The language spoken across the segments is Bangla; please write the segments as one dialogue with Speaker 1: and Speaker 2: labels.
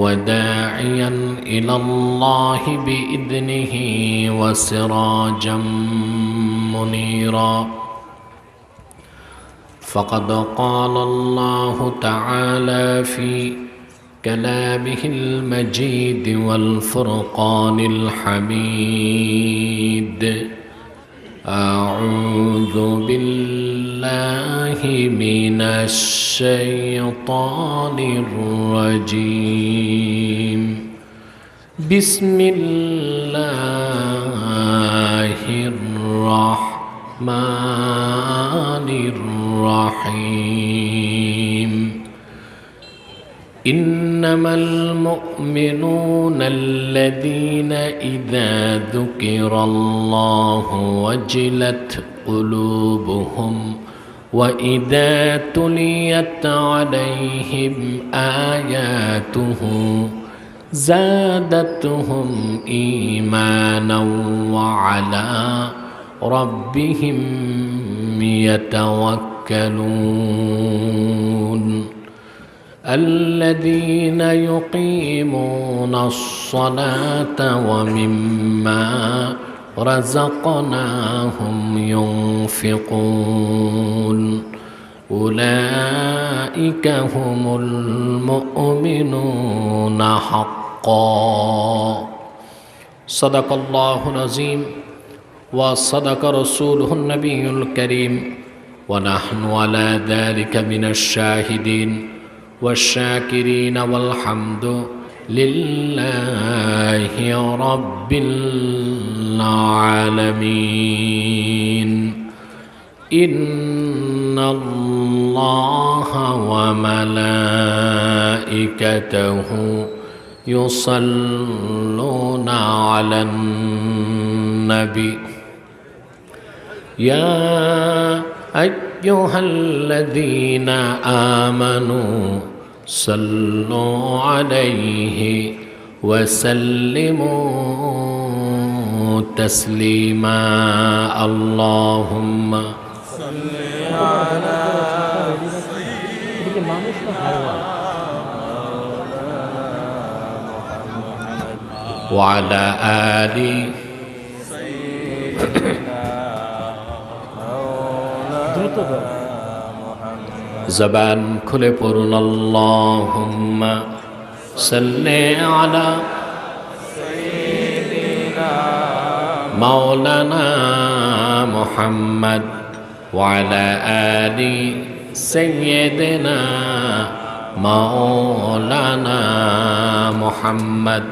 Speaker 1: وداعيا إلى الله بإذنه وسراجا منيرا. فقد قال الله تعالى في كلامه المجيد والفرقان الحميد: أعوذ بالله من الشيطان الرجيم. بسم الله الرحمن الرحيم. إنما المؤمنون الذين إذا ذكر الله وجلت قلوبهم وإذا تليت عليهم آياته زادتهم إيمانا وعلى ربهم يتوكلون. الذين يقيمون الصلاة ومما رزقناهم ينفقون. أولئك هم المؤمنون حقا. صدق الله العظيم وصدق رسوله النبي الكريم، ونحن على ذلك من الشاهدين والشاكرين والحمد لله رب العالمين. إن الله وملائكته يصلون على النبي يا أيها الذين آمنوا صلوا عليه وسلموا تسليما. اللهم صل على سيدنا وعلى آل زبان کھلے پڑھن اللہم صلی علی سیدنا مولانا محمد وعلى آل سیدنا مولانا محمد.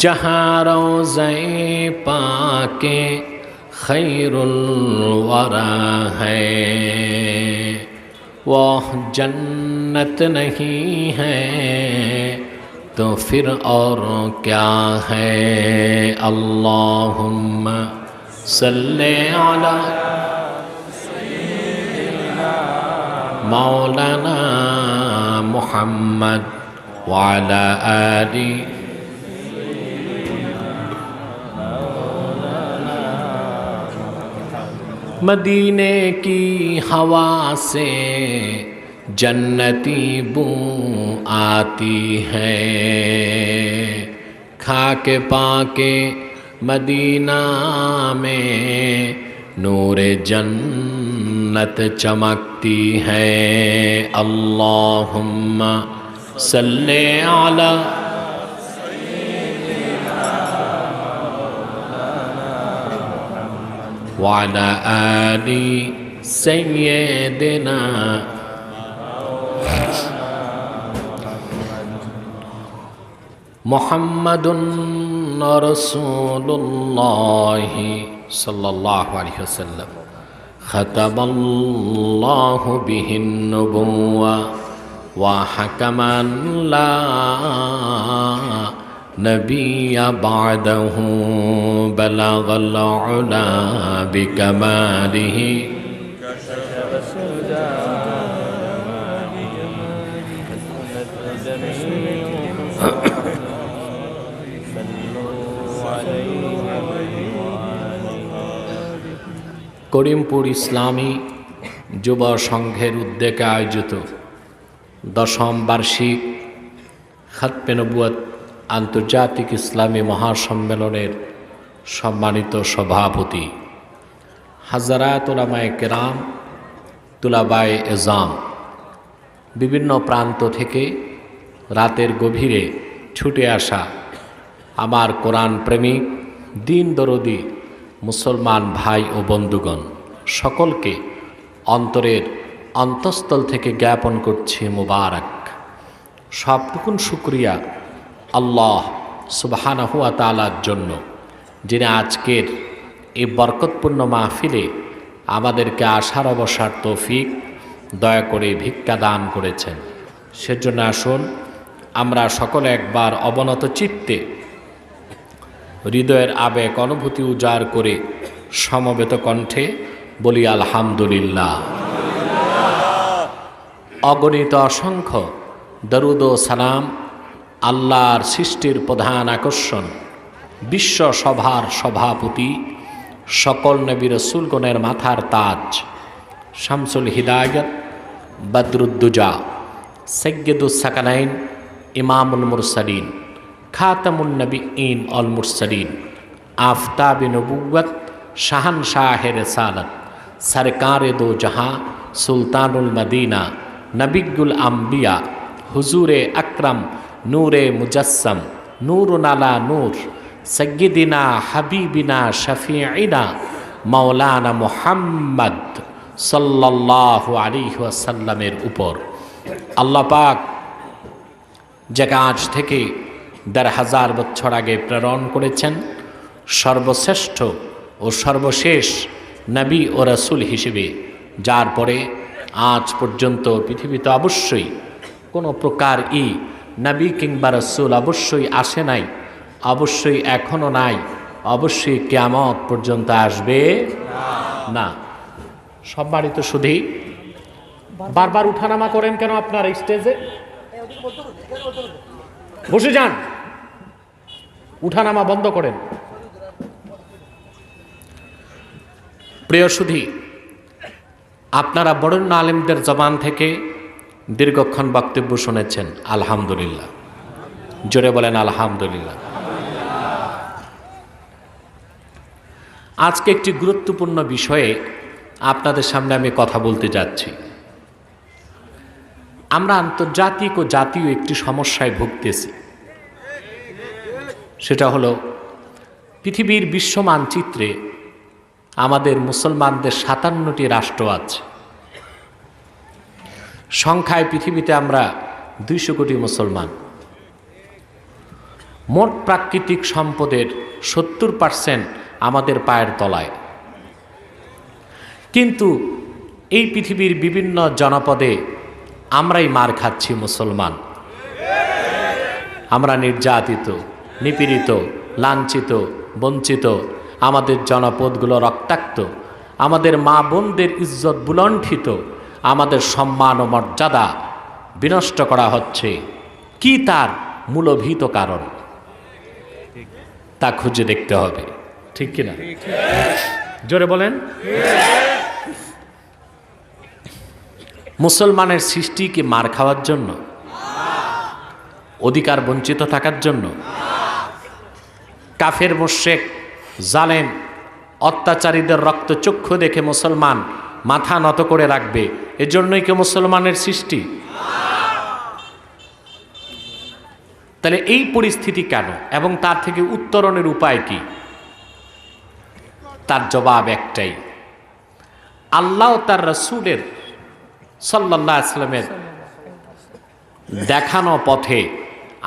Speaker 1: جہاں روضہ پاک خیر الورا ہے وہ جنت نہیں ہے تو پھر اور کیا ہے. اللہم صلی علی سیدنا مولانا محمد وعلی آل مدینے کی ہوا سے جنتی بو آتی ہے. کھا کے پا کے مدینہ میں نور جنت چمکتی ہے. اللہم صلی علی وعلى آل سيدنا محمد رسول الله صلى الله عليه وسلم. ختم الله به النبوة وحكما لا نبي بعده بلغ العلا بكماله করিমপুর ইসলামী যুব সংঘের উদ্যোগে আয়োজিত 10ম বার্ষিক খতমে নবুয়ত আন্তর্জাতিক ইসলামী মহাসম্মেলনের সম্মানিত সভাপতি, হাজারাত উলামায়ে কেরাম, তুলাবায়ে এজাম, বিভিন্ন প্রান্ত থেকে রাতের গভীরে ছুটে আসা আমার কোরআন প্রেমিক দিন দরদি মুসলমান ভাই ও বন্ধুগণ, সকলকে অন্তরের অন্তঃস্থল থেকে জ্ঞাপন করছি মুবারক। সবটুকুন শুকরিয়া আল্লাহ সুবহানাহু ওয়া তাআলার জন্য, যিনি আজকের এই বরকতপূর্ণ মাহফিলে আমাদেরকে আসার বসার তৌফিক দয়া করে ভিক্ষা দান করেছেন। সেজন্য আসুন আমরা সকলে একবার অবনত চিত্তে হৃদয়ের আবেগ অনুভূতি উজাড় করে সমবেত কণ্ঠে বলি আলহামদুলিল্লাহ। অগণিত অসংখ্য দরুদ ও সালাম আল্লাহর সৃষ্টির প্রধান আকর্ষণ, বিশ্ব সভার সভাপতি, সকল নবী রাসূলগণের মাথার তাজ, শামসুল হিদায়াত, বদরুদ্দুজা, সাইয়্যিদুস সাকালাইন, ইমামুল মুরসালিন, খাতামুন নবিয়্যিন ওয়াল মুরসালিন, আফতাবে নবুওয়াত, শাহানশাহে রিসালাত, সরকারে দো জাহাঁ, সুলতানুল মদিনা, নবিয়্যুল আম্বিয়া, হুজুরে আকরাম, নূরে মুজাসসাম, নূরুন আলা নূর, সাইয়্যিদিনা হাবিবিনা শফিঈনা মাওলানা মুহাম্মদ সাল্লাল্লাহু আলাইহি ওয়াসাল্লামের উপর আল্লাহ পাক যাকে আজ থেকে ১,৫০০ বছর আগে প্রেরণ করেছেন সর্বশ্রেষ্ঠ ও সর্বশেষ নবী ও রাসূল হিসেবে, যার পরে আজ পর্যন্ত পৃথিবীতে অবশ্যই কোনো প্রকার নবী কিংবা রাসূল অবশ্যই আসে নাই, অবশ্যই এখনও নাই, অবশ্যই কিয়ামত পর্যন্ত আসবে না। সম্মানিত সুধী, বারবার উঠানামা করেন কেন আপনার এই স্টেজে? বসে যান, উঠানামা বন্ধ করেন। প্রিয় সুধী, আপনারা বরেণ্য আলেমদের জবান থেকে দীর্ঘক্ষণ বক্তব্য শুনেছেন, আলহামদুলিল্লাহ। জোরে বলেন আলহামদুলিল্লাহ। আজকে একটি গুরুত্বপূর্ণ বিষয়ে আপনাদের সামনে আমি কথা বলতে যাচ্ছি। আমরা আন্তর্জাতিক ও জাতীয় একটি সমস্যায় ভুগতেছি, সেটা হলো পৃথিবীর বিশ্ব মানচিত্রে আমাদের মুসলমানদের ৫৭টি রাষ্ট্র আছে। সংখ্যায় পৃথিবীতে আমরা ২০০ কোটি মুসলমান। মোট প্রাকৃতিক সম্পদের ৭০% আমাদের পায়ের তলায়। কিন্তু এই পৃথিবীর বিভিন্ন জনপদে আমরাই মার খাচ্ছি মুসলমান। আমরা নির্যাতিত, নিপীড়িত, লাঞ্ছিত, বঞ্চিত। আমাদের জনপদগুলো রক্তাক্ত, আমাদের মা বোনদের ইজ্জত বুলণ্ঠিত, আমাদের সম্মান ও মর্যাদা বিনষ্ট করা হচ্ছে। কি তার মূলভূত কারণ তা খুঁজে দেখতে হবে, ঠিক কিনা? জোরে বলেন। মুসলমানের সৃষ্টি কি মার খাওয়ার জন্য, অধিকার বঞ্চিত থাকার জন্য? কাফের মুশরিক জালেম অত্যাচারীদের রক্তচক্ষু দেখে মুসলমান মাথা নত করে রাখবে, এজন্যই কি মুসলমানের সৃষ্টি? তাহলে এই পরিস্থিতি কেন এবং তার থেকে উত্তরণের উপায় কি? তার জবাব একটাই, আল্লাহ ও তার রাসূলের সাল্লাল্লাহু আলাইহি ওয়াসাল্লামের দেখানো পথে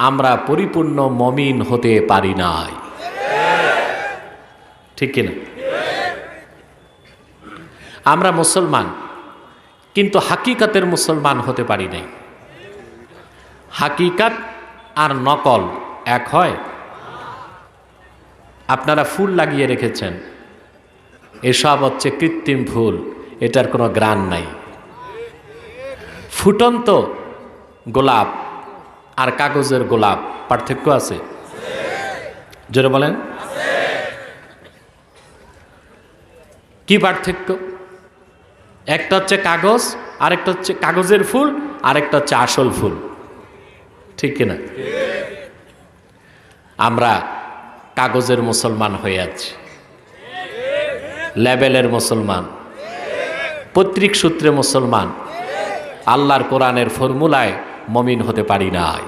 Speaker 1: আমরা পরিপূর্ণ মুমিন হতে পারি নাই, ঠিক কিনা? আমরা মুসলমান, কিন্তু হাকিকাতের মুসলমান হতে পারি নাই। হাকিকাত আর নকল এক হয়? আপনারা ফুল লাগিয়ে রেখেছেন, এসব হচ্ছে কৃত্রিম ফুল, এটার কোনো গ্রান নাই। ফুটন্ত গোলাপ আর কাগজের গোলাপ পার্থক্য আছে? জোরে বলেন, কি পার্থক্য? একটা হচ্ছে কাগজ, আরেকটা হচ্ছে কাগজের ফুল, আরেকটা হচ্ছে আসল ফুল। ঠিক কিনা? আমরা কাগজের মুসলমান হয়ে আছি, লেবেলের মুসলমান, পৈতৃক সূত্রে মুসলমান, আল্লাহর কোরআনের ফর্মুলায় মমিন হতে পারি নাই।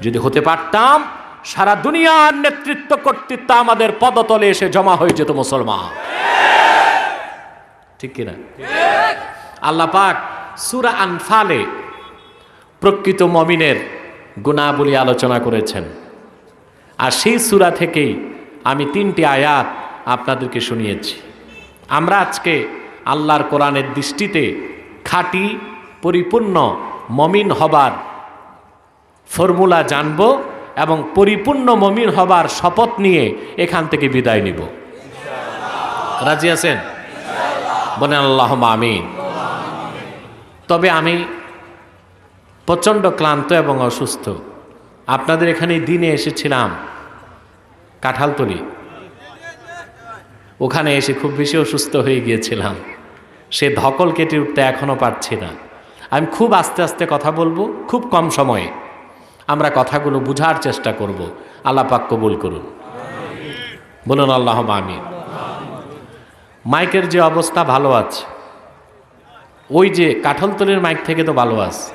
Speaker 1: যদি হতে পারতাম, সারা দুনিয়ার নেতৃত্ব কর্তৃত্ব আমাদের পদতলে এসে জমা হয়ে যেত মুসলমান। ঠিক কিনা? আল্লাহ পাক সূরা আনফালে প্রকৃত মমিনের গুণাবলী আলোচনা করেছেন, আর সেই সূরা থেকেই আমি 3টি আয়াত আপনাদেরকে শুনিয়েছি। আমরা আজকে আল্লাহর কোরআনের দৃষ্টিতে খাঁটি পরিপূর্ণ মমিন হবার ফর্মুলা জানব এবং পরিপূর্ণ মমিন হবার শপথ নিয়ে এখান থেকে বিদায় নিব। রাজি আছেন? বলেন আল্লাহুম্মা আমিন। তবে আমি প্রচণ্ড ক্লান্ত এবং অসুস্থ। আপনাদের এখানে দিনে এসেছিলাম কাঁঠালতলী, ওখানে এসে খুব বেশি অসুস্থ হয়ে গিয়েছিলাম। সে ধকল কেটে উঠতে এখনও পারছি না। আমি খুব আস্তে আস্তে কথা বলবো, খুব কম সময়ে আমরা কথাগুলো বুঝার চেষ্টা করব। আল্লাহ পাক কবুল করুন। বলুন আল্লাহুম্মা আমিন। মাইকের যে অবস্থা ভালো আছে, ওই যে কাঁঠালতলীর মাইক থেকে তো ভালো আছে।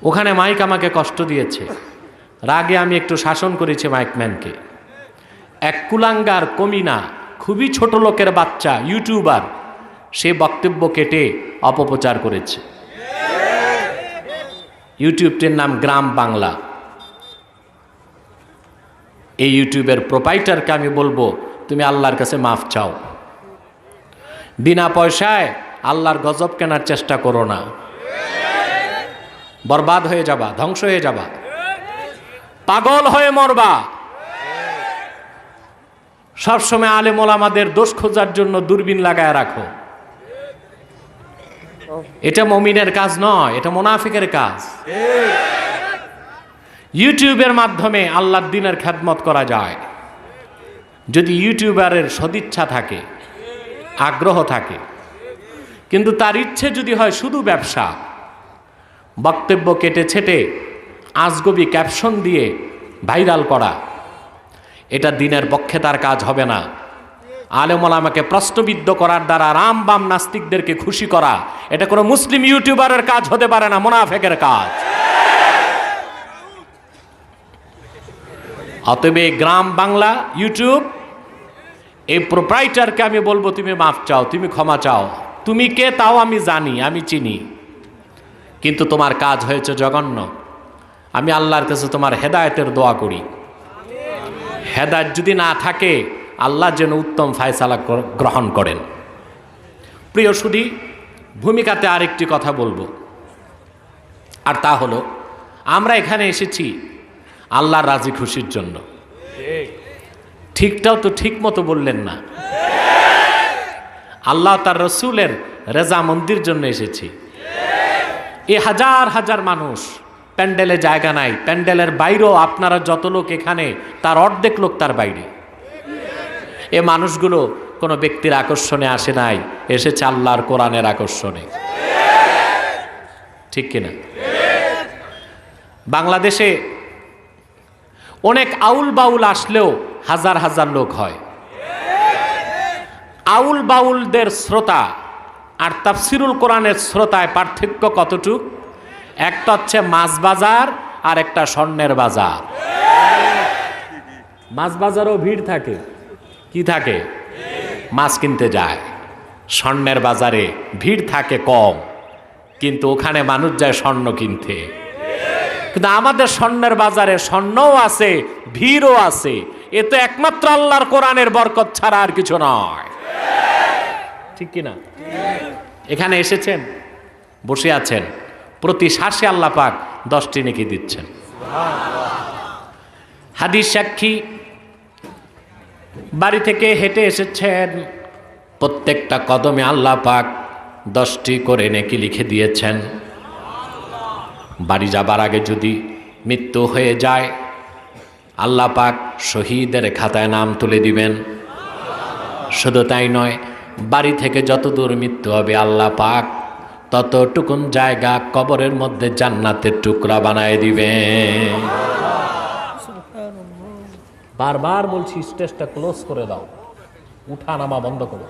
Speaker 1: ওখানে মাইক আমাকে কষ্ট দিয়েছে, রাগে আমি একটু শাসন করেছি মাইকম্যানকে। এক কুলাঙ্গার কমিনা, খুবই ছোট লোকের বাচ্চা ইউটিউবার, সে বক্তব্য কেটে অপপ্রচার করেছে। ইউটিউবটির নাম গ্রাম বাংলা। এই ইউটিউবের প্রোপাইটারকে আমি বলবো, তুমি আল্লাহর কাছে মাফ চাও। বিনা পয়সায় আল্লাহর গজব কেনার চেষ্টা করো না, বরবাদ হয়ে যাবা, ধ্বংস হয়ে যাবা, পাগল হয়ে মরবা। সবসময় আলেম ওলামাদের দোষ খোঁজার জন্য দূরবীন লাগায় রাখো। এটা মুমিনের কাজ নয়, এটা মুনাফিকের কাজ। ইউটিউবের মাধ্যমে আল্লাহর দ্বীনের খেদমত করা যায় যদি ইউটিউবারের সদিচ্ছা থাকে, আগ্রহ থাকে। কিন্তু তার ইচ্ছে যদি হয় শুধু ব্যবসা, বক্তব্য কেটে ছেটে আজগবি ক্যাপশন দিয়ে ভাইরাল করা, এটা দ্বীনের পক্ষে তার কাজ হবে না। আলেম ওলামাকে প্রশ্নবিদ্ধ করার দ্বারা রাম বাম নাস্তিকদেরকে খুশি করা, এটা কোনো মুসলিম ইউটিউবারের কাজ হতে পারে না, মুনাফিকের কাজ। অতএব গ্রাম বাংলা ইউটিউব, এই প্রোপ্রাইটারকে আমি বলবো, তুমি মাফ চাও, তুমি ক্ষমা চাও। তুমি কে তাও আমি জানি, আমি চিনি, কিন্তু তোমার কাজ হয়েছে জঘন্য। আমি আল্লাহর কাছে তোমার হেদায়েতের দোয়া করি। হেদায়েত যদি না থাকে, আল্লাহ যেন উত্তম ফায়সালা গ্রহণ করেন। প্রিয় সুধী, ভূমিকাতে আরেকটি কথা বলবো, আর তা হলো আমরা এখানে এসেছি আল্লাহর রাজি খুশির জন্য। ঠিকটাও তো ঠিক মতো বললেন না। আল্লাহ তার রসুলের রেজামন্দির জন্য এসেছি। এ হাজার হাজার মানুষ, প্যান্ডেলে জায়গা নাই, প্যান্ডেলের বাইরেও আপনারা যত লোক এখানে, তার অর্ধেক লোক তার বাইরে। এ মানুষগুলো কোনো ব্যক্তির আকর্ষণে আসে নাই, এসেছে আল্লাহর কোরআনের আকর্ষণে। ঠিক কিনা? বাংলাদেশে অনেক আউল বাউল আসলেও হাজার হাজার লোক হয়। আউল বাউলদের শ্রোতা আর তাফসিরুল কোরআনের শ্রোতায় পার্থক্য কতটুক? একটা হচ্ছে মাছ বাজার আর একটা স্বর্ণের বাজার। মাছ বাজারও ভিড় থাকে, কি থাকে? মাছ কিনতে যায়। স্বর্ণের বাজারে ভিড় থাকে কম, কিন্তু ওখানে মানুষ যায় স্বর্ণ কিনতে। কিন্তু আমাদের স্বর্ণের বাজারে স্বর্ণও আছে, ভিড়ও আছে। এ তো একমাত্র আল্লাহর কোরআনের বরকত ছাড়া আর কিছু নয়। ঠিক কিনা? এখানে এসেছেন, বসে আছেন, প্রতি শ্বাসে আল্লাহ পাক 10টি নেকি দিচ্ছেন। হাদিস সাক্ষী, বাড়ি থেকে হেঁটে এসেছেন, প্রত্যেকটা কদমে আল্লাহ পাক 10টি করে নেকি লিখে দিয়েছেন। বাড়ি যাবার আগে যদি মৃত্যু হয়ে যায়, আল্লাহ পাক শহীদের খাতায় নাম তুলে দিবেন। শুধু তাই নয়, বাড়ি থেকে যত দূর মৃত্যু হবে, আল্লাহ পাক ততটুকুন জায়গা কবরের মধ্যে জান্নাতের টুকরা বানায় দিবে। বারবার বলছি স্টেজটা ক্লোজ করে দাও, উঠা নামা বন্ধ করো।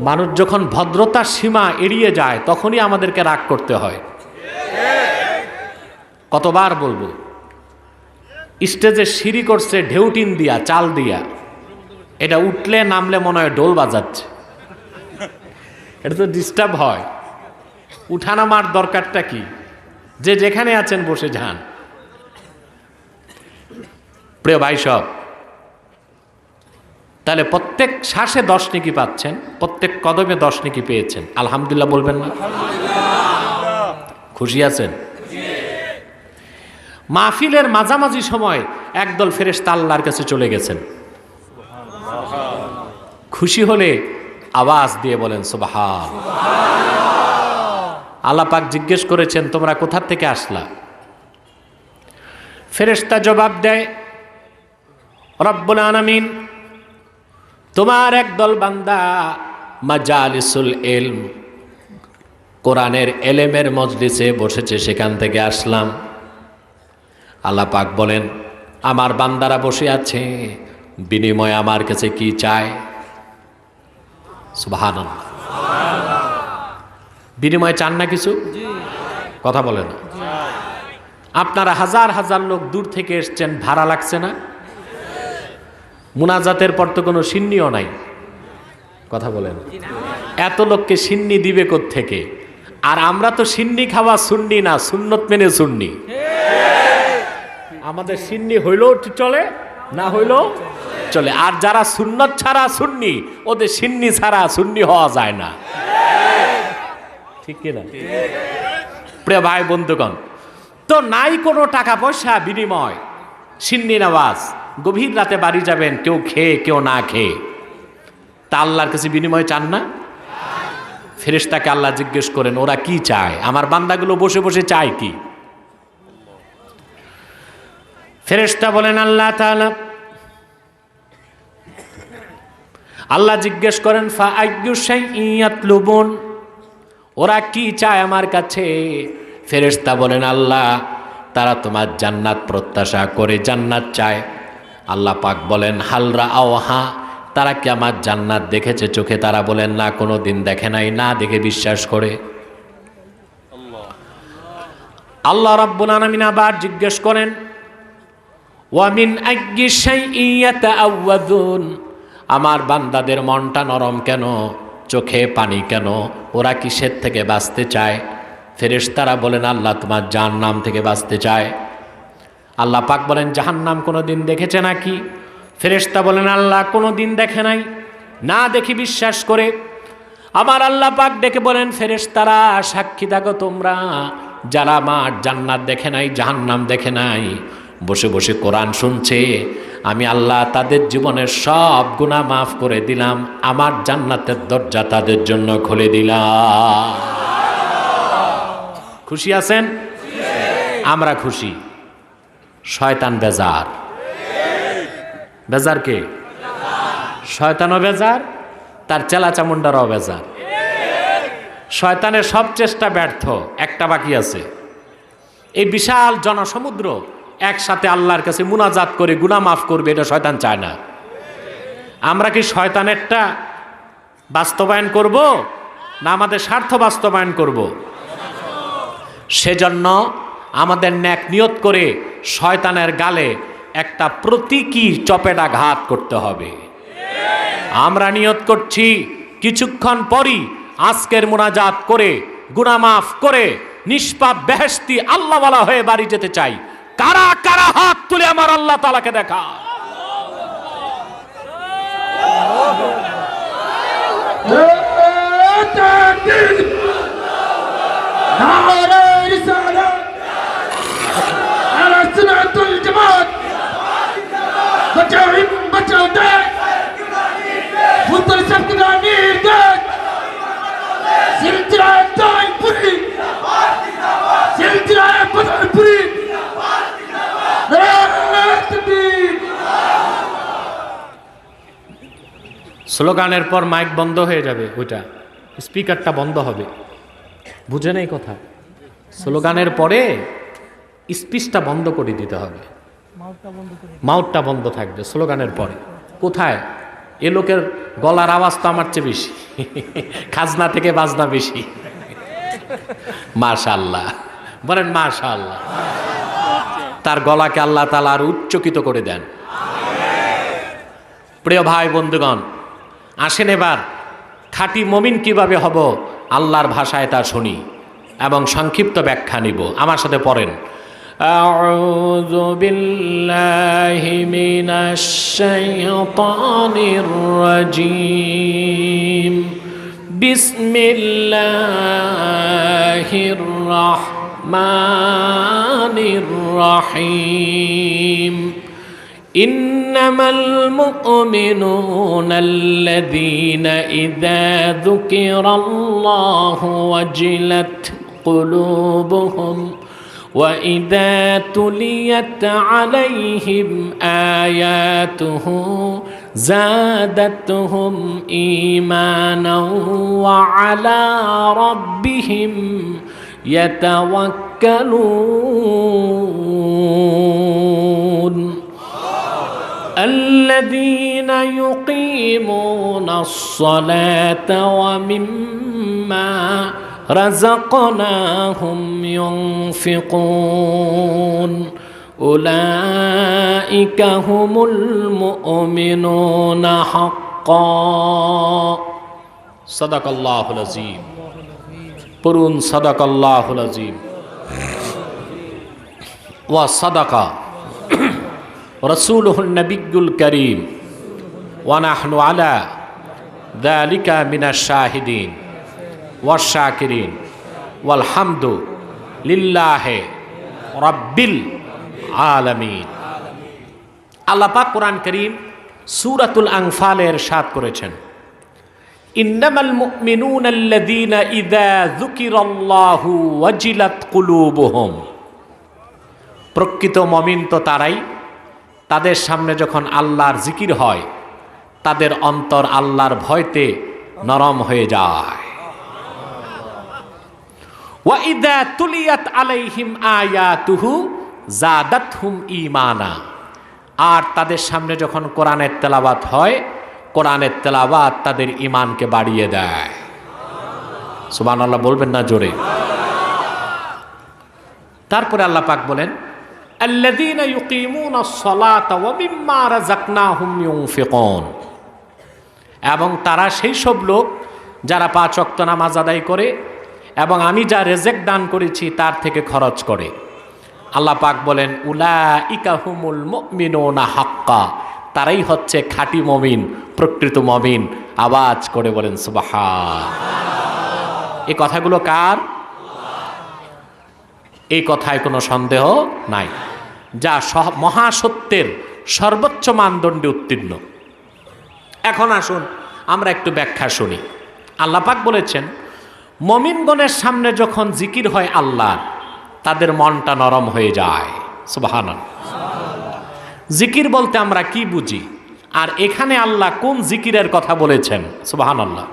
Speaker 1: মানুষ যখন ভদ্রতার সীমা এড়িয়ে যায় তখনই আমাদেরকে রাগ করতে হয়। কতবার বলবো, স্টেজে সিঁড়ি করছে ঢেউটিন দিয়া, চাল দিয়া, এটা উঠলে নামলে মনে হয় ঢোল বাজাচ্ছে, এটা তো ডিস্টার্ব হয়। উঠানামার দরকারটা কি? যে যেখানে আছেন বসে যান। প্রিয় ভাই সব, তাহলে প্রত্যেক শ্বাসে 10 নেকি পাচ্ছেন, প্রত্যেক কদমে 10 নেকি পেয়েছেন। আলহামদুলিল্লাহ বলবেন না? খুশি আছেন? মাহফিলের মাঝামাঝি সময় একদল ফেরেশতা আল্লাহর কাছে চলে গেছেন। খুশি হলে আওয়াজ দিয়ে বলেন সুবহান। আল্লাহ পাক জিজ্ঞেস করেছেন, তোমরা কোথা থেকে আসলা? ফেরেশতা জবাব দেয়, রব্বুল আলামিন, তোমার একদল বান্দা মাজালিসুল ইলম, কোরআনের এলেমের মজলিসে বসেছে, সেখান থেকে আসলাম। আল্লাহ পাক বলেন, আমার বান্দারা বসে আছে, বিনিময়ে আমার কাছে কি চায়? সুবহানাল্লাহ। বিনিময়ে চান না কিছু? কথা বলে না। আপনারা হাজার হাজার লোক দূর থেকে এসছেন, ভাড়া লাগছে না? মুনাজাতের পর তো কোনো সিন্নিও নাই। কথা বলেন, এত লোককে সিন্নি দিবে কোত্থেকে? আর আমরা তো সিন্নি খাওয়া সুন্নি না, সুন্নত মেনে সুন্নি। আমাদের সিন্নি হইলেও চলে, না হইলেও চলে। আর যারা সুন্নত ছাড়া সুন্নি, ওদের সিন্নি ছাড়া সুন্নি হওয়া যায় না। ঠিক কিনা? প্রিয় ভাই বন্ধুগণ, তো নাই কোনো টাকা পয়সা বিনিময়, সিন্নি নামাজ, গভীর রাতে বাড়ি যাবেন, কেউ খেয়ে কেউ না খেয়ে, তা আল্লাহর কাছে বিনিময় চান না? ফেরেশতাকে আল্লাহ জিজ্ঞেস করেন, ওরা কি চায়? আমার বান্দাগুলো বসে বসে চায় কি? ফেরেশতা বলেন, আল্লাহ তাআলা, আল্লাহ জিজ্ঞেস করেন, ফা আইয়ু শাইইন ইয়াতলুবুন, ওরা কি চায় আমার কাছে? ফেরেশতা বলেন, আল্লাহ, তারা তোমার জান্নাত প্রত্যাশা করে, জান্নাত চায়। আল্লাহ পাক বলেন, হালরা আওহা, তারা কি আমার জান্নাত দেখেছে চোখে? তারা বলেন, না, কোনো দিন দেখে নাই। না দেখে বিশ্বাস করে। আল্লাহ রাব্বুল আলামিন আবার জিজ্ঞেস করেন, ওয়া মিন আইয়ি শাইইন ইয়াতাআওয়াযুন, আমার বান্দাদের মনটা নরম কেন, চোখে পানি কেন, ওরা কিসের থেকে বাঁচতে চায়? ফেরেশতারা বলেন, আল্লাহ, তোমার জাহান্নাম থেকে বাঁচতে চায়। আল্লাহ পাক বলেন, জাহান্নাম কোনো দিন দেখেছে নাকি? ফেরেশতা বলেন, আল্লাহ, কোনো দিন দেখে নাই। না দেখি বিশ্বাস করে। আমার আল্লাহ পাক ডেকে বলেন, ফেরেশতারা সাক্ষী থাকো তোমরা, যারা আমার জান্নাত দেখে নাই, জাহান্নাম দেখে নাই, বসে বসে কোরআন শুনছে, আমি আল্লাহ তাদের জীবনের সব গুনাহ মাফ করে দিলাম, আমার জান্নাতের দরজা তাদের জন্য খুলে দিলাম। খুশি আছেন? আমরা খুশি। শয়তান বেজার। বেজার কে? শয়তানও বেজার, তার চেলা চামুন্ডারাও বেজার। শয়তানের সব চেষ্টা ব্যর্থ, একটা বাকি আছে। এই বিশাল জনসমুদ্র একসাথে আল্লাহর কাছে মুনাজাত করে গুনাহ মাফ করবে, এটা শয়তান চায় না। আমরা কি শয়তানেরটা বাস্তবায়ন করব, না আমাদের স্বার্থ বাস্তবায়ন করব? সেজন্য আমাদের নেক নিয়ত করে শয়তানের গালে একটা প্রতীকী চপেটাঘাত করতে হবে। আমরা নিয়ত করছি কিছুক্ষণ পরই আজকের মুনাজাত করে গুনাহ মাফ করে নিষ্পাপ বেহেশতি আল্লাহওয়ালা হয়ে বাড়ি যেতে চাই। কারা কারা হাত তুলে আমার আল্লাহ তাআলাকে দেখা। স্লোগানের পর মাইক বন্ধ হয়ে যাবে, ওইটা স্পিকারটা বন্ধ হবে। বুঝে নেই কথা? স্লোগানের পরে স্পিচটা বন্ধ করে দিতে হবে, মাউথটা বন্ধ থাকবে স্লোগানের পরে। কোথায়? এ লোকের গলার আওয়াজ তো আমার চেয়ে বেশি, খাজনা থেকে বাজনা বেশি। মাশাআল্লাহ, বলেন মাশাআল্লাহ। তার গলাকে আল্লাহ তাআলা আরো উচ্চকিত করে দেন। প্রিয় ভাই বন্ধুগণ, আসেন এবার খাঁটি মুমিন কিভাবে হব আল্লাহর ভাষায় তা শুনি এবং সংক্ষিপ্ত ব্যাখ্যা নিব। আমার সাথে পড়েন, আউযু বিল্লাহি মিনাশ শাইতানির রাজীম, বিসমিল্লাহির রাহমানির রাহিম। إنما المؤمنون الذين إذا ذكر الله وجلت قلوبهم وإذا تليت عليهم آياته زادتهم إيمانا وعلى ربهم يتوكلون الذين يقيمون الصلاة ومما رزقناهم ينفقون أولئك هم المؤمنون حقا صدق الله العظيم পড়ুন صدق الله العظيم وصدق رسوله النبي الكريم ونحن على ذلك من الشاهدين والشاكرين والحمد لله رب العالمين। আল্লাহ পাক কোরআন কারীম সূরাতুল আনফালে ইরশাদ করেছেন, ইন্নামাল মুমিনুনা আল্লাযীনা ইযা যুকিরাল্লাহু ওয়াজিলাত কুলুবুহুম। প্রকৃত মুমিন তো তারাই, তাদের সামনে যখন আল্লাহর জিকির হয় তাদের অন্তর আল্লাহর ভয়তে নরম হয়ে যায়। ওয়া ইযা তুলিয়াত আলাইহিম আয়াতুহু যাদাতহুম ঈমানা। আর তাদের সামনে যখন কোরআনের তেলাওয়াত হয়, কোরআনের তেলাওয়াত তাদের ঈমানকে বাড়িয়ে দেয়। সুবহানাল্লাহ বলবেন না জোরে? তারপরে আল্লাহ পাক বলেন, আল্লাযীনা ইউকিমুনাস সালাতা ওয়া মিম্মা রাযাকনাহুম ইউনফিকুন। এবং তারা সেই সব লোক যারা 5 ওয়াক্ত নামাজ আদায় করে এবং আমি যা রিজিক দান করেছি তার থেকে খরচ করে। আল্লাহ পাক বলেন, উলাইকা হুমুল মুমিনুনা হাক্কা। তারাই হচ্ছে খাঁটি মুমিন, প্রকৃত মুমিন। আওয়াজ করে বলেন সুবহান। এই কথাগুলো কার? এই কথায় কোনো সন্দেহ নাই, যা মহাসত্যের সর্বোচ্চ মানদণ্ডে উত্তীর্ণ। এখন আসুন আমরা একটু ব্যাখ্যা শুনি। আল্লাহ পাক বলেছেন, মুমিনগণের সামনে যখন জিকির হয় আল্লাহর, তাদের মনটা নরম হয়ে যায়। সুবহানাল্লাহ। জিকির বলতে আমরা কি বুঝি, আর এখানে আল্লাহ কোন জিকিরের কথা বলেছেন? সুবহানাল্লাহ।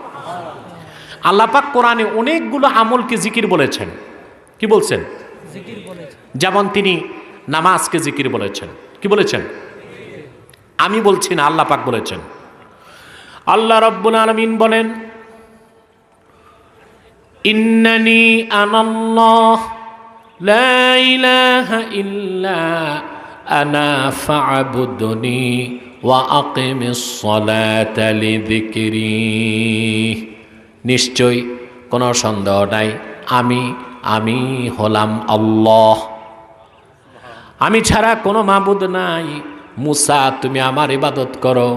Speaker 1: আল্লাহ পাক কোরআনে অনেকগুলো আমলকে জিকির বলেছেন। কি বলছেন? যেমন তিনি নামাজকে জিকির বলেছেন। কি বলেছেন? আমি বলছি না, আল্লাহ পাক বলেছেন। আল্লাহ রাব্বুল আলামিন বলেন, ইন্নানি আনাল্লাহ লা ইলাহা ইল্লা আনা ফা'বুদনি ওয়া আকিমিস সালাতা লিযিকরি। নিশ্চয় কোনো সন্দেহ নাই, আমি হলাম আল্লাহ, আমি ছাড়া কোনো মাবুদ নাই। মুসা, তুমি আমার ইবাদত করো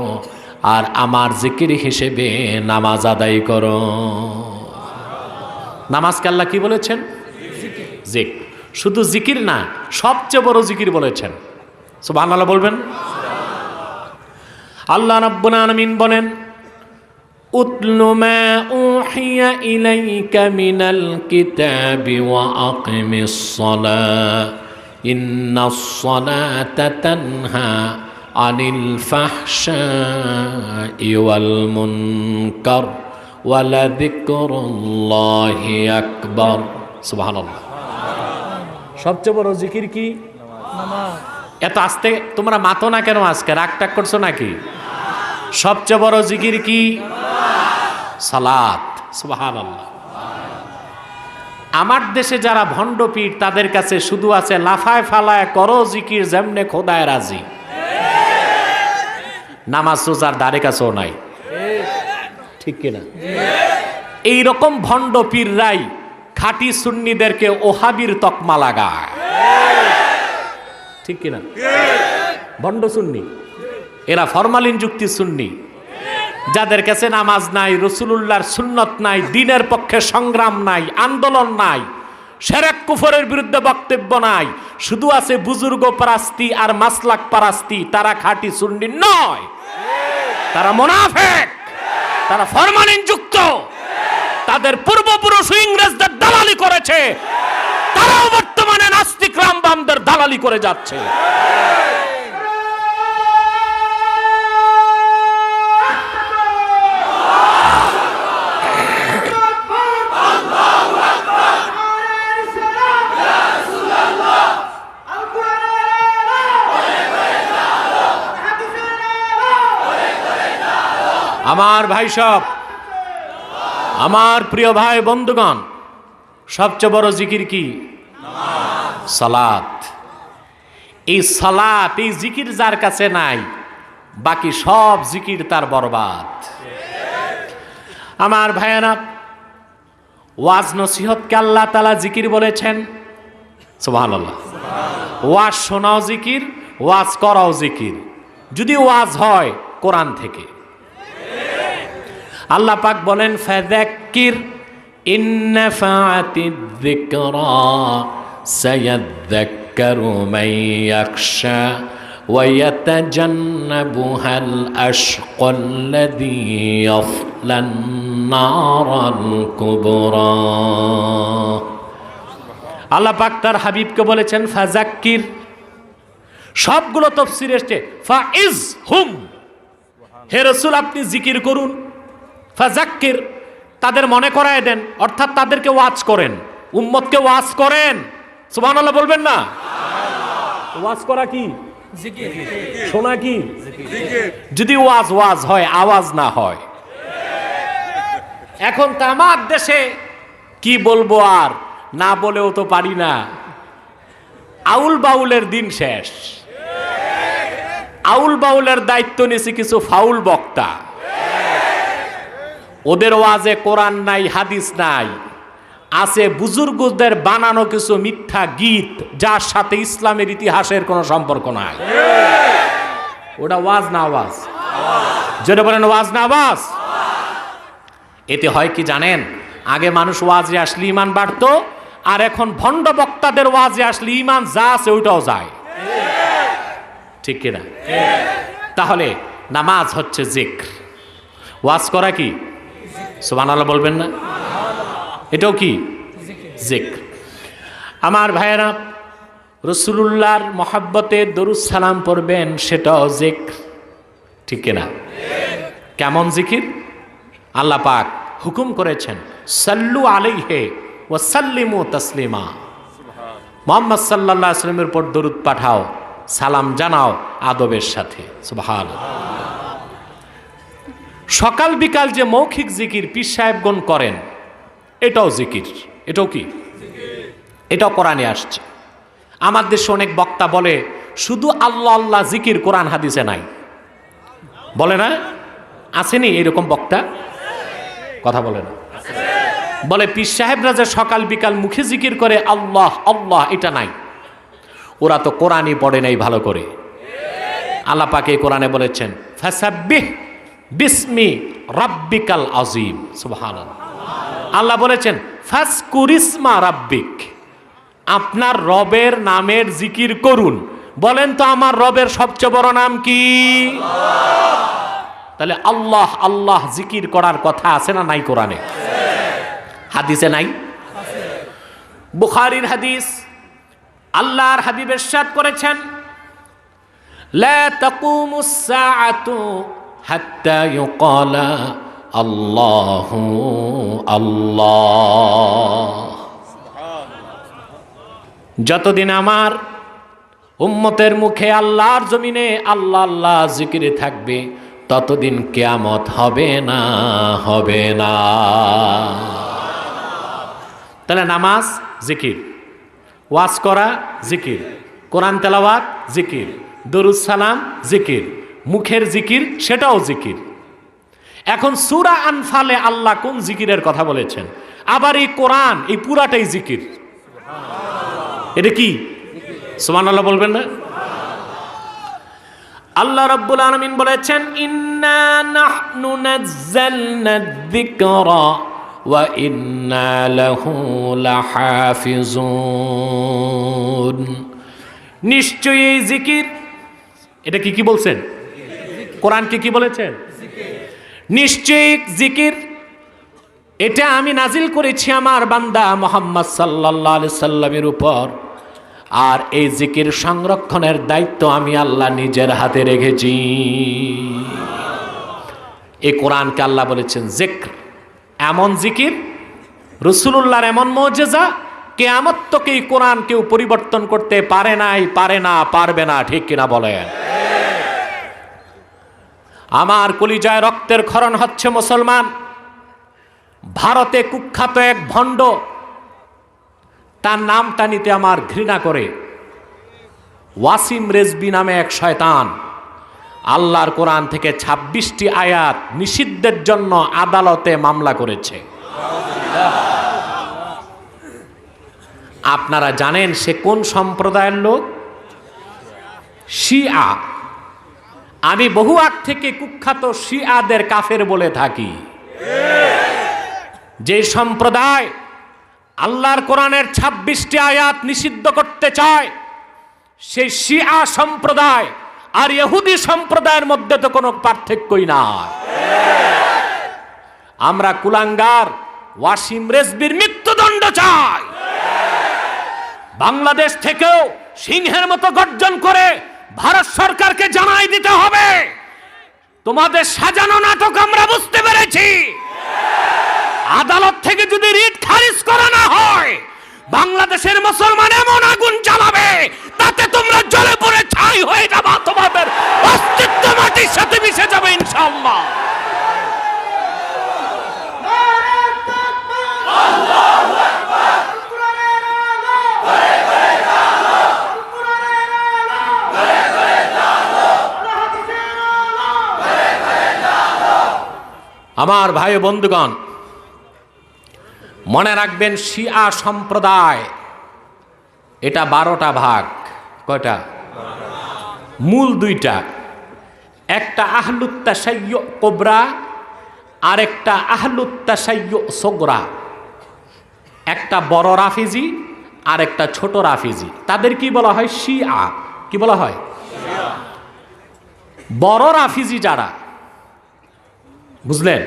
Speaker 1: আর আমার জিকির হিসেবে নামাজ আদায় করো। নামাজকে আল্লাহ কি বলেছেন? জিকির। শুধু জিকির না, সবচেয়ে বড় জিকির বলেছেন। সুবহানাল্লাহ বলবেন। আল্লাহ রাব্বুল আলামিন বলেন, উতলু মা উহিয়া ইলাইকা মিনাল কিতাবি ওয়া আকিমিস সালাহ ইন্নাস সালাতা তানহা আনিল ফাহশাই ওয়াল মুনকার ওয়ালাযিকরুল্লাহি আকবার। সুবহানাল্লাহ। সবচেয়ে বড় জিকির কি? এত আস্তে তোমরা মাতো না কেন? আজকে রাগ টাগ করছো নাকি? সবচেয়ে বড় জিকির কি? সালাত। সুবহানাল্লাহ। আমার দেশে যারা ভণ্ড পীর তাদের কাছে শুধু আছে লাফায় ফালায় করো জিকির যেমনে খোদায় রাজি। নামাজ রোজার ধারে কাছেও নাই। ঠিক কিনা? এইরকম ভণ্ড পীররাই খাঁটি সুন্নিদেরকে ওহাবির তকমা লাগায়। ঠিক কিনা? ভণ্ড সুন্নি এরা ফরমালিন যুক্তি সুন্নি, যাদের কাছে নামাজ নাই, রাসূলুল্লাহর সুন্নত নাই, দ্বীনের পক্ষে সংগ্রাম নাই, আন্দোলন নাই, শিরক কুফরের বিরুদ্ধে বক্তব্য নাই, শুধু আছে বুজুর্গ পারাস্তি আর মাসলাক পারাস্তি। তারা খাঁটি সুন্নি নয়, তারা মুনাফিক, তারা ফরমালিন যুক্ত। তাদের পূর্বপুরুষ ইংরেজদের দালালি করেছে, তারাও বর্তমানে নাস্তিক রামবামদের দালালি করে যাচ্ছে। আমার ভাই সব, আমার প্রিয় ভাই বন্ধুগণ, সবচেয়ে বড় জিকির কি? সালাত। এই সালাত, এই জিকির যার কাছে নাই, বাকি সব জিকির তার বরবাদ। আমার ভাইয়েরা, ওয়াজ নসিহতকে আল্লাহ তাআলা জিকির বলেছেন। সুবহানাল্লাহ। ওয়াজ শোনাও জিকির, ওয়াজ করাও জিকির, যদি ওয়াজ হয় কোরআন থেকে। আল্লাহ পাক বলেন ফাযাক্কির ইন নাফাআতিয যিকরা সায়াযাক্কারু মান ইয়াখশা ওয়া ইয়াতাজান্নাবুহাল আশকাল্লাযী ইয়াসলান নারাল কুবরা। আল্লাহ পাক তার হাবিবকে বলেছেন ফাযাক্কির। সবগুলো তাফসীরে এসেছে ফাইজহুম, হে রাসূল আপনি জিকির করুন। ফাযাক্কির, তাদের মনে করায় দেন, অর্থাৎ তাদেরকে ওয়াজ করেন, উম্মতকে ওয়াজ করেন। সুবহানাল্লাহ বলবেন না? ওয়াজ করা কি? জিকির। শোনা কি? জিকির। যদি ওয়াজ ওয়াজ হয়, আওয়াজ না হয়। এখন তো আমার দেশে কি বলবো, আর না বলেও তো পারি না, আউল বাউলের দিন শেষ। আউল বাউলের দায়িত্ব নিয়েছে কিছু ফাউল বক্তা। ওদের ওয়াজে কোরআন নাই, হাদিস নাই, আছে বুজুর্গদের বানানো কিছু মিথ্যা গীত, যার সাথে ইসলামের ইতিহাসের কোনো সম্পর্ক নাই। ওটা ওয়াজ না আওয়াজ? যেটা বলেন ওয়াজ না আওয়াজ। এতে হয় কি জানেন, আগে মানুষ ওয়াজে আসলে ঈমান বাড়তো, আর এখন ভণ্ড বক্তাদের ওয়াজে আসলে ঈমান যা আছে ওইটাও যায়। ঠিক কিনা? তাহলে নামাজ হচ্ছে জিক্র, ওয়াজ করা কি? সুবহানাল্লাহ বলবেন না? এটাও কি? জিক্র। আমার ভাইয়েরা, রাসূলুল্লাহর মহব্বতে দরুদ সালাম পড়বেন, সেটাও জিক্র। ঠিক কিনা? কেমন জিকির? আল্লাহ পাক হুকুম করেছেন সাল্লু আলাইহি ওয়া সাল্লিমু তাসলিমা। মুহাম্মদ সাল্লাল্লাহু আলাইহি ওয়াসাল্লামের উপর দরুদ পাঠাও, সালাম জানাও আদবের সাথে। সুবহানাল্লাহ। সকাল বিকাল যে মৌখিক জিকির পীর সাহেবগণ করেন, এটাও জিকির। এটাও কি? এটাও কোরআনে আসছে। আমার দেশে অনেক বক্তা বলে শুধু আল্লাহ আল্লাহ জিকির কোরআন হাদিসে নাই, বলে না? আসেনি এরকম বক্তা? কথা বলে না? বলে পীর সাহেবরা যে সকাল বিকাল মুখে জিকির করে আল্লাহ আল্লাহ, এটা নাই। ওরা তো কোরআনই পড়ে নাই ভালো করে। আল্লাহ পাক এই কোরআনে বলেছেন ফাসাব্বিহ বিসমি রাব্বিকাল আযীম। সুবহানাল্লাহ। আল্লাহ বলেছেন ফাজকুরিসমা রাব্বিক, আপনার রবের নামের জিকির করুন। বলেন তো আমার রবের সবচেয়ে বড় নাম কি? তাহলে আল্লাহ আল্লাহ জিকির করার কথা আছে না নাই কোরআনে? হাদিসে নাই? বুখারীর হাদিস, আল্লাহর হাবিব ইরশাদ করেছেন লা তাকুমুস সাআতু হাত্তা ইউকালা আল্লাহু আল্লাহ। যতদিন আমার উম্মতের মুখে আল্লাহর জমিনে আল্লাহ আল্লাহ জিকিরে থাকবে, ততদিন কিয়ামত হবে না, হবে না। তাহলে নামাজ জিকির, ওয়াজ করা জিকির, কোরআন তেলাওয়াত জিকির, দরুদ সালাম জিকির, মুখের জিকির সেটাও জিকির। এখন সূরা আনফালে আল্লাহ কোন জিকিরের কথা বলেছেন? আবার এই কোরআন এই পুরাটাই জিকির। এটা কি? সুবহানাল্লাহ বলবেন না? আল্লাহ রাব্বুল আলামিন বলেছেন, ইন্না নাহনু নাযালনা যিকরা ওয়া ইন্না লাহু লাহাফিজুন। নিশ্চয়ই এই জিকির, এটা কি বলছেন? কোরআনকে কি বলেছেন? নিশ্চয়ই জিকির, এটা আমি নাজিল করেছি আমার বান্দা মুহাম্মদ সাল্লাল্লাহু আলাইহি সাল্লামের উপর, আর এই জিকির সংরক্ষণের দায়িত্ব আমি আল্লাহ নিজের হাতে রেখেছি। এই কোরআনকে আল্লাহ বলেছেন জিক্র, এমন জিকির, রাসূলুল্লাহর এমন মুজিজা, কিয়ামত তক এই কোরআন কেউ পরিবর্তন করতে পারে নাই, পারে না, পারবে না। ঠিক কিনা বলেন? আমার কলিজায় রক্তের ক্ষরণ হচ্ছে মুসলমান। ভারতে কুখ্যাত এক ভণ্ড, তার নামটা নিতে আমার ঘৃণা করে, ওয়াসিম রেজবি নামে এক শয়তান আল্লাহর কোরআন থেকে 26টি আয়াত নিষিদ্ধের জন্য আদালতে মামলা করেছে। আপনারা জানেন সে কোন সম্প্রদায়ের লোক? শিয়া। আমি বহু আগ থেকে কুখ্যাত শিয়াদের কাফের বলে থাকি। যে সম্প্রদায় আল্লাহর কোরআনের 26টি আয়াত নিষিদ্ধ করতে চায়, সেই শিয়া সম্প্রদায় আর ইহুদি সম্প্রদায়ের মধ্যে তো কোনো পার্থক্যই নাই। আমরা কুলাঙ্গার ওয়াসিম রেজবির মৃত্যুদণ্ড চাই। বাংলাদেশ থেকেও সিংহের মতো গর্জন করে ভারত সরকারকে জানাই দিতে হবে, তোমাদের সাজানো নাটক আমরা বুঝতে পেরেছি। আদালত থেকে যদি রিট খারিজ করা না হয়, বাংলাদেশের মুসলমান এমন আগুন জ্বালাবে তাতে তোমরা জ্বলে পড়ে ছাই হয়ে যাবে, তোমাদের অস্তিত্ব মাটির সাথে মিশে যাবে ইনশাআল্লাহ। আমার ভাই বন্ধুগণ, মনে রাখবেন শিয়া সম্প্রদায় এটা 12টা ভাগ। কয়টা? মূল 2টা, একটা আহলুত তাশাইয়্যু কুবরা আর একটা আহলুত তাশাইয়্যু সুগরা। একটা বড় রাফিজি আর একটা ছোট রাফিজি। তাদের কি বলা হয়? শিয়া। কি বলা হয়? বড় রাফিজি যারা, বুঝলেন,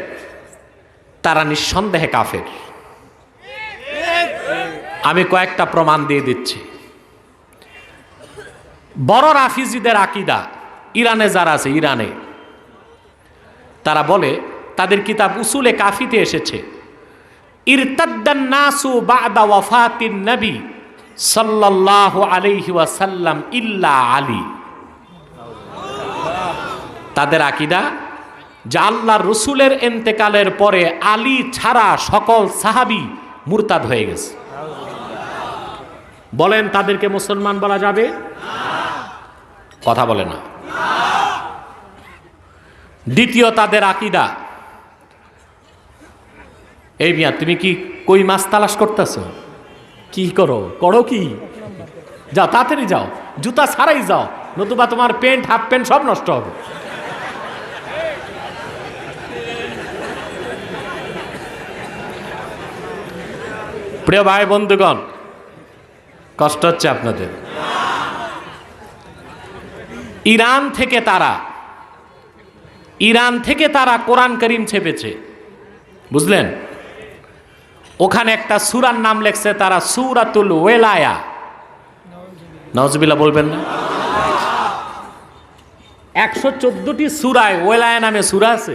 Speaker 1: তারা নিঃসন্দেহে কাফের। আমি কয়েকটা প্রমাণ দিয়ে দিচ্ছি। বড় রাফিজিদের আকীদা, ইরানে যারা আছে, ইরানে তারা বলে, তাদের কিতাব উসুলে কাফিতে এসেছে, ইরতাদ্দান নাসু বা'দা ওয়াফাতিন নবী সাল্লাল্লাহু আলাইহি ওয়াসাল্লাম ইল্লা আলী। তাদের আকীদা যে আল্লাহর রসুলের ইন্তেকালের পরে আলী ছাড়া সকল সাহাবী মুরতাদ হয়ে গেছে। বলেন তাদেরকে মুসলমান বলা যাবে? কথা বলে না। দ্বিতীয় তাদের আকীদা, এই মিয়া তুমি কি কই মাছ তালাশ করতেছ? কি করো? করো কি? যাও তাড়াতাড়ি যাও, জুতা ছাড়াই যাও, নতুবা তোমার প্যান্ট, হাফ প্যান্ট সব নষ্ট হবে। প্রিয় ভাই বন্ধুগণ, কষ্ট হচ্ছে আপনাদের। ইরান থেকে তারা কোরআন করিম ছেপেছে, বুঝলেন? ওখানে একটা সূরার নাম লেখছে তারা সূরাতুল ওয়ালায়া। নাউজুবিল্লাহ বলবেন না? 114টি সূরায় ওয়ালায়া নামে সূরা আছে।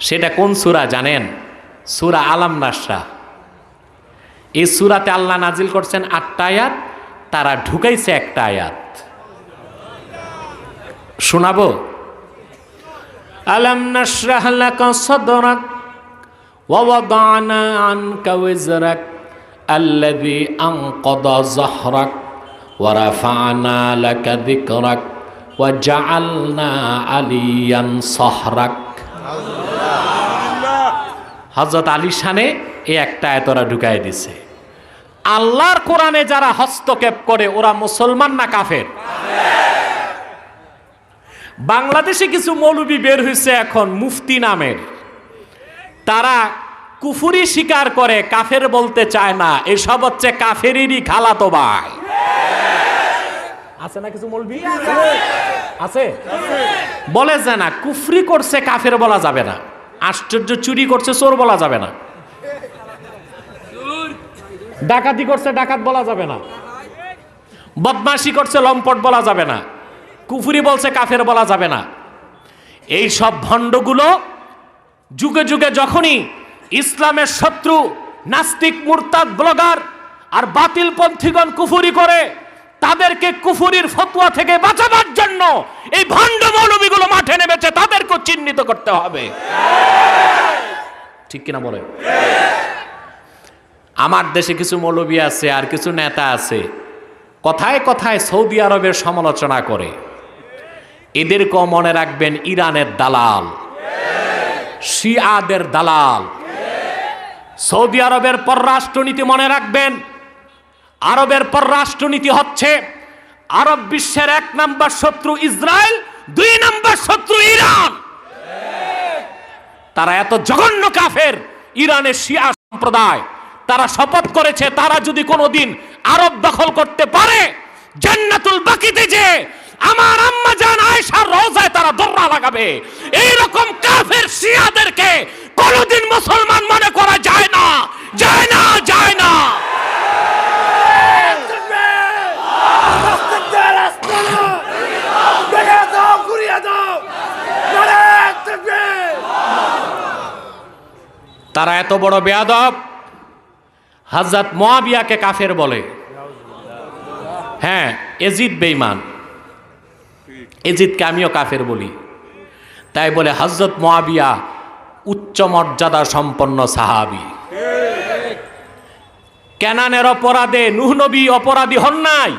Speaker 1: সেটা কোন সূরা জানেন? সূরা আলাম নাশরা। এই সূরাতে আল্লাহ নাজিল করছেন 8টা আয়াত, তারা ঢুকাইছে একটা আয়াত। শোনাবো? আলাম নাশরাহ লাকা সাদরাক ওয়া ওয়াদানা আনকা ওয়িজরাক আল্লাযী আনকাযা যাহরাক ওয়া রাফা'না লাকা যিকরাক ওয়া জাআলনা আলিয়ান সাহরাক। হযরত আলী শানে এই একটা আয়াত ওরা ঢুকাই দিছে। আল্লাহর কোরআনে যারা হস্তক্ষেপ করে ওরা মুসলমান না কাফের? বাংলাদেশে কিছু মৌলবি বের হয়েছে এখন মুফতি নামের, তারা কুফরি স্বীকার করে, কাফের বলতে চায় না। এসব হচ্ছে কাফেরেরই খালাতো ভাই। আছে না কিছু মৌলবি? আছে, বলে যে না কুফরি করছে কাফের বলা যাবে না, আশ্চর্য চুরি করছে চোর বলা যাবে না, ডাকাতি করছে ডাকাত বলা যাবে না, বদমাশি করছে লম্পট বলা যাবে না, কুফরি বলছে কাফের বলা যাবে না। এই সব ভণ্ডগুলো যুগে যুগে যখনই ইসলামের শত্রু নাস্তিক মুরতাদ ব্লগার আর বাতিল পন্থীগণ কুফরি করে, তাদেরকে কুফরির ফতোয়া থেকে বাঁচাবার জন্য এই ভণ্ড মৌলবীগুলো মাঠে নেমেছে, তাদেরকে চিহ্নিত করতে হবে। ঠিক কিনা বলে? আমার দেশে কিছু মৌলবী আছে আর কিছু নেতা আছে, কথায় কথায় সৌদি আরবের সমালোচনা করে। এদেরকেও মনে রাখবেন ইরানের দালাল, শিয়াদের দালাল। সৌদি আরবের পররাষ্ট্রনীতি মনে রাখবেন, আরবের পররাষ্ট্রনীতি হচ্ছে আরব বিশ্বের 1 নম্বর শত্রু ইসরায়েল, 2 নম্বর শত্রু ইরান। তারা এত জঘন্য কাফের, ইরানের শিয়া সম্প্রদায়, তারা শপথ করেছে তারা যদি কোনোদিন আরব দখল করতে পারে, জান্নাতুল বাকিতে যে আমার আম্মা জান আয়েশার রওজায় তারা দররা লাগাবে। এইরকম কাফের শিয়াদেরকে কোনোদিন মুসলমান মনে করা যায় না, যায় না, যায় না। তারা এত বড় বেয়াদব, হযরত মুয়াবিয়াকে কাফের বলে। হ্যাঁ, এজিদ বেঈমান, এজিদকে আমিও কাফের বলি। তাই বলে হযরত মুয়াবিয়া উচ্চ মর্যাদা সম্পন্ন সাহাবী। কেনানের অপরাধে নূহ নবী অপরাধী হন নাই,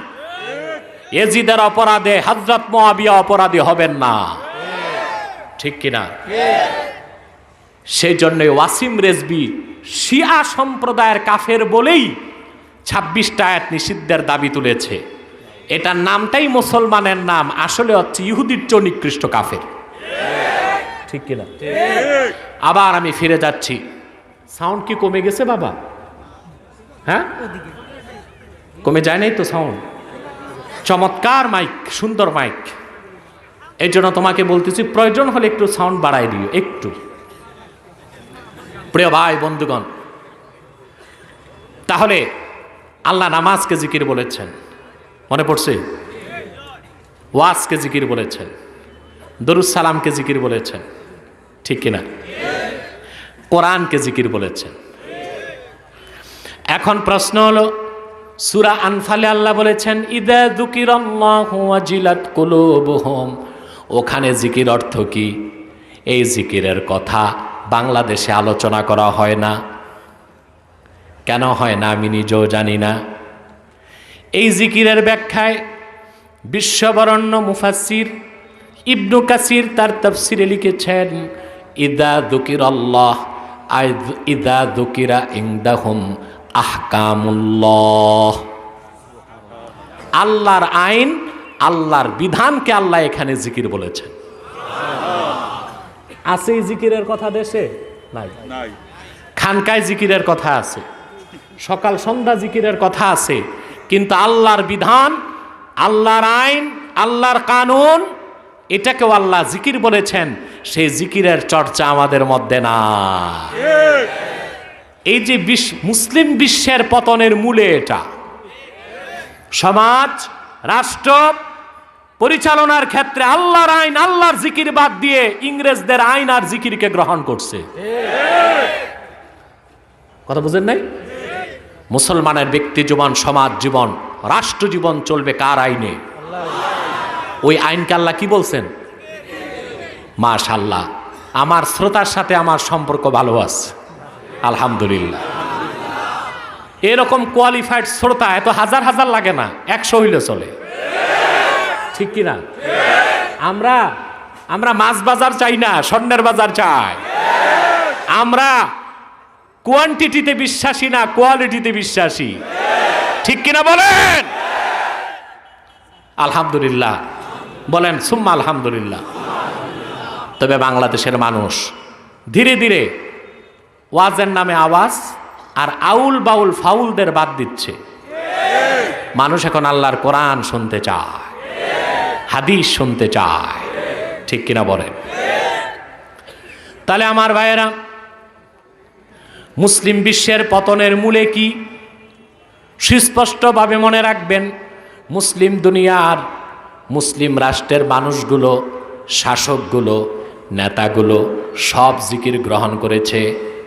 Speaker 1: এজিদের অপরাধে হযরত মুয়াবিয়া অপরাধী হবেন না। ঠিক কিনা? সেই জন্য ওয়াসিম রেজবি শিয়া সম্প্রদায়ের কাফের বলেই 26টা আয়াত নিষিদ্ধের দাবি তুলেছে। এটার নামটাই মুসলমানের নাম, আসলে হচ্ছে ইহুদির চেয়ে নিকৃষ্ট কাফের। ঠিক কিনা? আবার আমি ফিরে যাচ্ছি। সাউন্ড কি কমে গেছে বাবা? হ্যাঁ, কমে যায় নাই তো সাউন্ড? চমৎকার মাইক, সুন্দর মাইক। এই জন্য তোমাকে বলতেছি প্রয়োজন হলে একটু সাউন্ড বাড়াই দিও একটু। প্রিয় ভাই বন্ধুগণ, তাহলে আল্লাহ নামাজকে জিকির বলেছেন, মনে পড়ছে? ওয়াজকে জিকির বলেছেন, দরুদ সালামকে জিকির বলেছেন। ঠিক কিনা? কোরআনকে জিকির বলেছেন। এখন প্রশ্ন হলো, সূরা আনফালে আল্লাহ বলেছেন ইযা যুকিরাল্লাহু ওয়াজিলাত কুলুবুহুম। ওখানে জিকির অর্থ কি? এই জিকিরের কথা বাংলাদেশে আলোচনা করা হয় না। কেন হয় না আমি নিজেও জানি না। এই জিকিরের ব্যাখ্যায় বিশ্ববরণ্য মুফাসসির ইবনু কাসির তার তাফসিরে লিখেছেন ইযা যুকিরাল্লাহ আই ইযা যুকিরা ইনদাহুম আহকামুল্লাহ। আল্লাহর আইন, আল্লাহর বিধানকে আল্লাহ এখানে জিকির বলেছেন। আছে এই জিকিরের কথা দেশে? নাই। খানকায় জিকিরের কথা আছে, সকাল সন্ধ্যা জিকিরের কথা আছে, কিন্তু আল্লাহর বিধান, আল্লাহর আইন, আল্লাহর কানুন, এটাকেও আল্লাহ জিকির বলেছেন। সেই জিকিরের চর্চা আমাদের মধ্যে না। এই যে মুসলিম বিশ্বের পতনের মূলে এটা। সমাজ, রাষ্ট্র পরিচালনার ক্ষেত্রে আল্লাহর আইন, আল্লাহর জিকির বাদ দিয়ে ইংরেজদের আইন আর জিকিরকে গ্রহণ করছে। কথা বুঝেন নাই? মুসলমানের ব্যক্তি জীবন, সমাজ জীবন, রাষ্ট্র জীবন চলবে কার আইনে? ওই আইনকে আল্লাহ কি বলছেন? মাশাআল্লাহ, আমার শ্রোতার সাথে আমার সম্পর্ক ভালো আছে, আলহামদুলিল্লাহ। এরকম কোয়ালিফাইড শ্রোতা এত হাজার হাজার লাগে না, 100 হইলে চলে, ঠিক কিনা? আমরা মাছ বাজার চাই না, স্বর্ণের বাজার চাই। আমরা কোয়ান্টিটিতে বিশ্বাসী না, কোয়ালিটিতে বিশ্বাসী, ঠিক কিনা বলেন? আলহামদুলিল্লাহ বলেন, সুম্মা আলহামদুলিল্লাহ। তবে বাংলাদেশের মানুষ ধীরে ধীরে ওয়াজের নামে আওয়াজ আর আউল বাউল ফাউলদের বাদ দিচ্ছে। মানুষ এখন আল্লাহর কোরআন শুনতে চায়, হাদিস শুনতে চায়, ঠিক কিনা বলেন? তাহলে আমার ভাইয়েরা, মুসলিম বিশ্বের পতনের মূলে কি? সুস্পষ্টভাবে মনে রাখবেন, মুসলিম দুনিয়ার, মুসলিম রাষ্ট্রের মানুষগুলো, শাসকগুলো, নেতাগুলো সব জিকির গ্রহণ করেছে।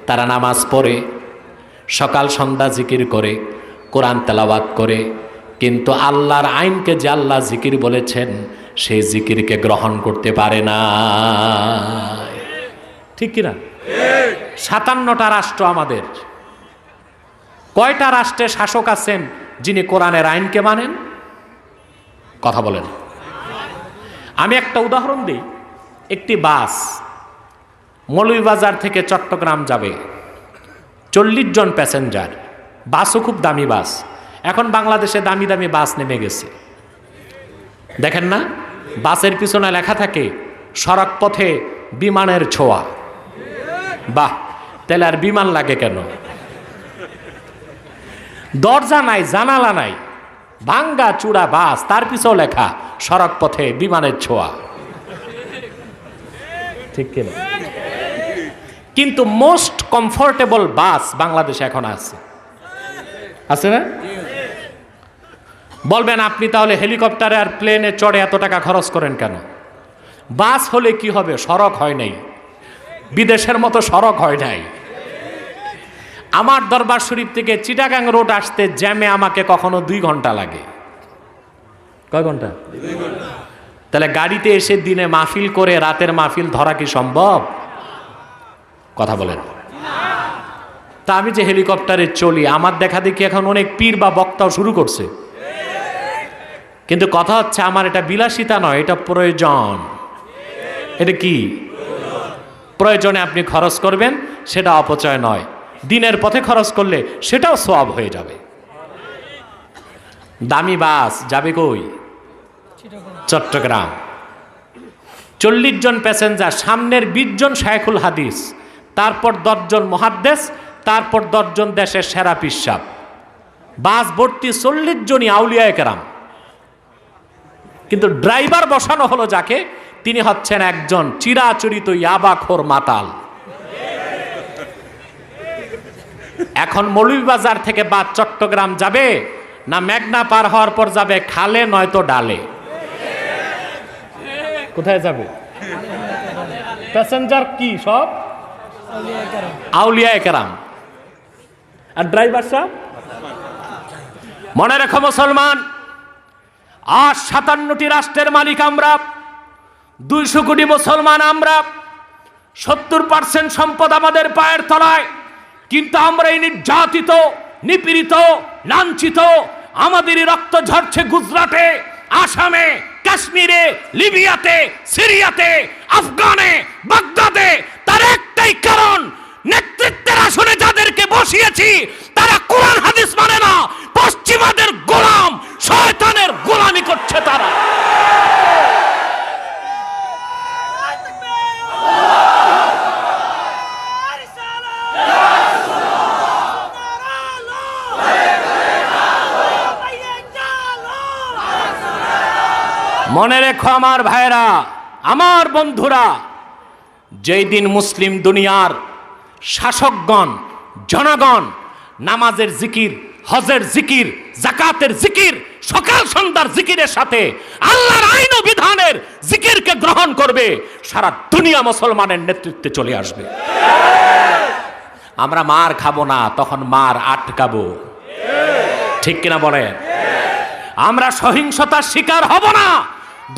Speaker 1: তারা নামাজ পড়ে, সকাল সন্ধ্যা জিকির করে, কোরআন তেলাওয়াত করে, কিন্তু আল্লাহর আইনকে যে আল্লাহ জিকির বলেছেন সেই জিকিরকে গ্রহণ করতে পারে না, ঠিক কিনা? 57টা রাষ্ট্র আমাদের। কয়টা রাষ্ট্রে শাসক আছেন যিনি কোরআনের আইনকে মানেন? কথা বলেন। আমি একটা উদাহরণ দিই। একটি বাস মৌলভীবাজার থেকে চট্টগ্রাম যাবে, 40 জন প্যাসেঞ্জার, বাসও খুব দামি বাস। এখন বাংলাদেশে দামি দামি বাস নেমে গেছে, দেখেন না? বাসের পিছনে লেখা থাকে সড়ক পথে বিমানের ছোঁয়া। বাহ, তাহলে আর বিমান লাগে কেন? দরজা নাই, জানালা নাই, ভাঙ্গা চূড়া বাস, তার পিছও লেখা সড়ক পথে বিমানের ছোঁয়া, ঠিক কিনা? কিন্তু মোস্ট কমফোর্টেবল বাস বাংলাদেশে এখন আছে না? বলবেন আপনি তাহলে হেলিকপ্টারে আর প্লেনে চড়ে এত টাকা খরচ করেন কেন? বাস হলে কি হবে? সড়ক হয় নাই, বিদেশের মতো সড়ক হয় নাই। আমার দরবার শরীফ থেকে চিটাগাং রোড আসতে জ্যামে আমাকে কখনো 2 ঘন্টা লাগে। কয় ঘন্টা? তাহলে গাড়িতে এসে দিনে মাহফিল করে রাতের মাহফিল ধরা কি সম্ভব? কথা বলেন। তা আমি যে হেলিকপ্টারে চলি, আমার দেখা দেখি এখন অনেক পীর বা বক্তাও শুরু করছে, কিন্তু কথা হচ্ছে আমার এটা বিলাসিতা নয়, এটা প্রয়োজন। এটা কি? প্রয়োজনে আপনি খরচ করবেন, সেটা অপচয় নয়। দিনের পথে খরচ করলে সেটাও সওয়াব হয়ে যাবে। দামি বাস যাবে কই? চট্টগ্রাম। 40 জন প্যাসেঞ্জার, সামনের 20 জন শায়খুল হাদিস, তারপর 10 জন মুহাদ্দিস, তারপর 10 জন দেশের সেরা পিশাব। বাস ভর্তি 40 জনই আউলিয়ায়ে কেরাম। কিন্তু ড্রাইভার বসানো হলো যাকে, তিনি হচ্ছেন একজন চিরাচরিত ইয়াবাখোর মাতাল। এখন মৌলভীবাজার থেকে বাস চট্টগ্রাম যাবে না মেঘনা পার হওয়ার পর যাবে খালে নয়তো ডালে? কোথায় যাবে? প্যাসেঞ্জার কি সব আউলিয়ায়ে কেরাম, আর ড্রাইভার সব। মনে রেখো মুসলমান, আর 57টি রাষ্ট্রের মালিক আমরা, 200 কোটি মুসলমান আমরা, 70% সম্পদ আমাদের পায়ের তলায়, কিন্তু আমরা এই নির্যাতিত, নিপীড়িত, লাঞ্ছিত, আমাদেরই রক্ত ঝরছে গুজরাটে, আসামে, কাশ্মীরে, লিবিয়াতে, সিরিয়াতে, আফগানে, বাগদাদে। তার একটাই কারণ, নেতৃত্বের আসনে যাদেরকে বসিয়েছি তারা কোরআন হাদিস মানে না, পশ্চিমাদের গোলাম, শয়তানের গোলামি করছে তারা। মনে রেখো আমার ভাইরা, আমার বন্ধুরা, যেই দিন মুসলিম দুনিয়ার শাসকগণ, জনগণ নামাজের জিকির, হজের জিকির, জাকাতের জিকির সকাল সন্ধ্যার জিকিরের সাথে আল্লাহর আইন ও বিধানের জিকিরকে গ্রহণ করবে, সারা দুনিয়া মুসলমানের নেতৃত্বে চলে আসবে। আমরা মার খাবো না, তখন মার আটকাবো। ঠিক কিনা বলেন? আমরা সহিংসতার শিকার হব না,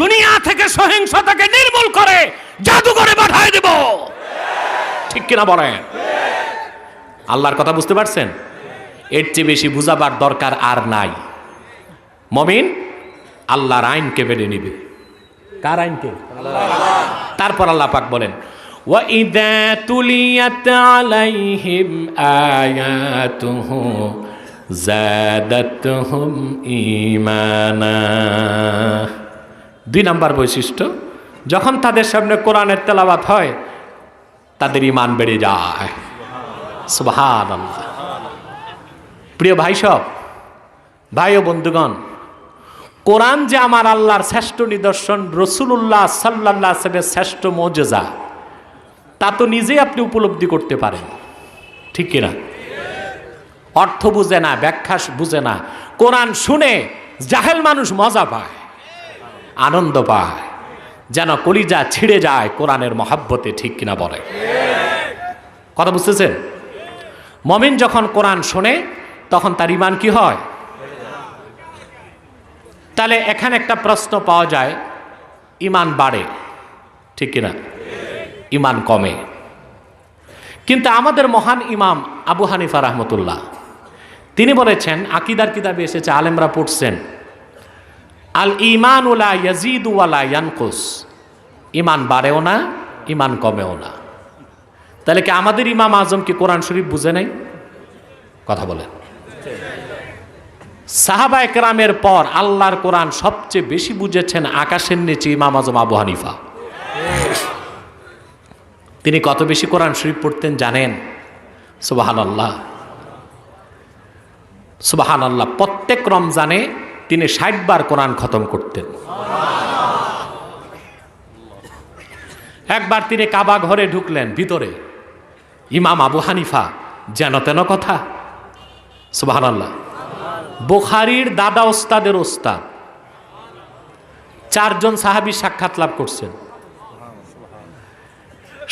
Speaker 1: দুনিয়া থেকে সহিংসতাকে নির্মূল করে জাদুঘরে পাঠিয়ে দেব। ঠিক কিনা বলেন? আল্লাহর কথা বুঝতে পারছেন? এর চেয়ে বেশি বুঝাবার দরকার আর নাই। মুমিন আল্লাহর আইনকে মেনে নিবে। কার আইনকে? তারপর আল্লাহ পাক বলেন, وَإِذَا تُلِيَتْ عَلَيْهِمْ آيَاتُهُ زَادَتْهُمْ إِيمَانًا। 2 নম্বর বৈশিষ্ট্য, যখন তাদের সামনে কোরআনের তেলাওয়াত হয় তাদের ঈমান বেড়ে যায়। সুবহানাল্লাহ। প্রিয় ভাই সব, ভাই ও বন্ধুগণ, কোরআন যে আমার আল্লাহর শ্রেষ্ঠ নিদর্শন, রাসূলুল্লাহ সাল্লাল্লাহু আলাইহি ওয়াসাল্লামের শ্রেষ্ঠ মুজিজা, তা তো নিজেই আপনি উপলব্ধি করতে পারেন। ঠিক কিনা? অর্থ বুঝে না, ব্যাখ্যা বুঝে না, কোরআন শুনে জাহেল মানুষ মজা পায়, আনন্দ পায়, যেন কলিজা ছিঁড়ে যায় কোরআনের মহাব্বতে। ঠিক কিনা বলে? কথা বুঝতেছেন? মুমিন যখন কোরআন শোনে তখন তার ঈমান কি হয়? তাহলে এখানে একটা প্রশ্ন পাওয়া যায়, ঈমান বাড়ে, ঠিক কিনা? ঈমান কমে। কিন্তু আমাদের মহান ইমাম আবু হানিফা রাহমাতুল্লাহ তিনি বলেছেন, আকীদার কিতাবে এসেছে, আলেমরা পড়ছেন, আল ঈমানু লা ইয়াজিদু ওয়া লা ইয়ানকুস। ঈমান বাড়েও না, ঈমান কমেও না। তাহলে কি আমাদের ইমাম আজম কি কোরআন শরীফ বুঝে নাই? কথা বলেন। সাহাবায়ে কেরামের পর আল্লাহর কোরআন সবচেয়ে বেশি বুঝেছেন আকাশের নিচে ইমাম আজম আবু হানিফা। তিনি কত বেশি কোরআন শরীফ পড়তেন জানেন? সুবহানাল্লাহ, সুবহানাল্লাহ। প্রত্যেক রমজানে তিনি 60 বার কোরআন খতম করতেন। একবার তিনি কাবা ঘরে ঢুকলেন, ভিতরে ইমাম আবু হানিফা, যেন তেন কথা। সুবহানাল্লাহ। বুখারীর দাদা ওস্তাদের ওস্তাদ, 4 জন সাহাবী সাক্ষাৎ লাভ করছেন।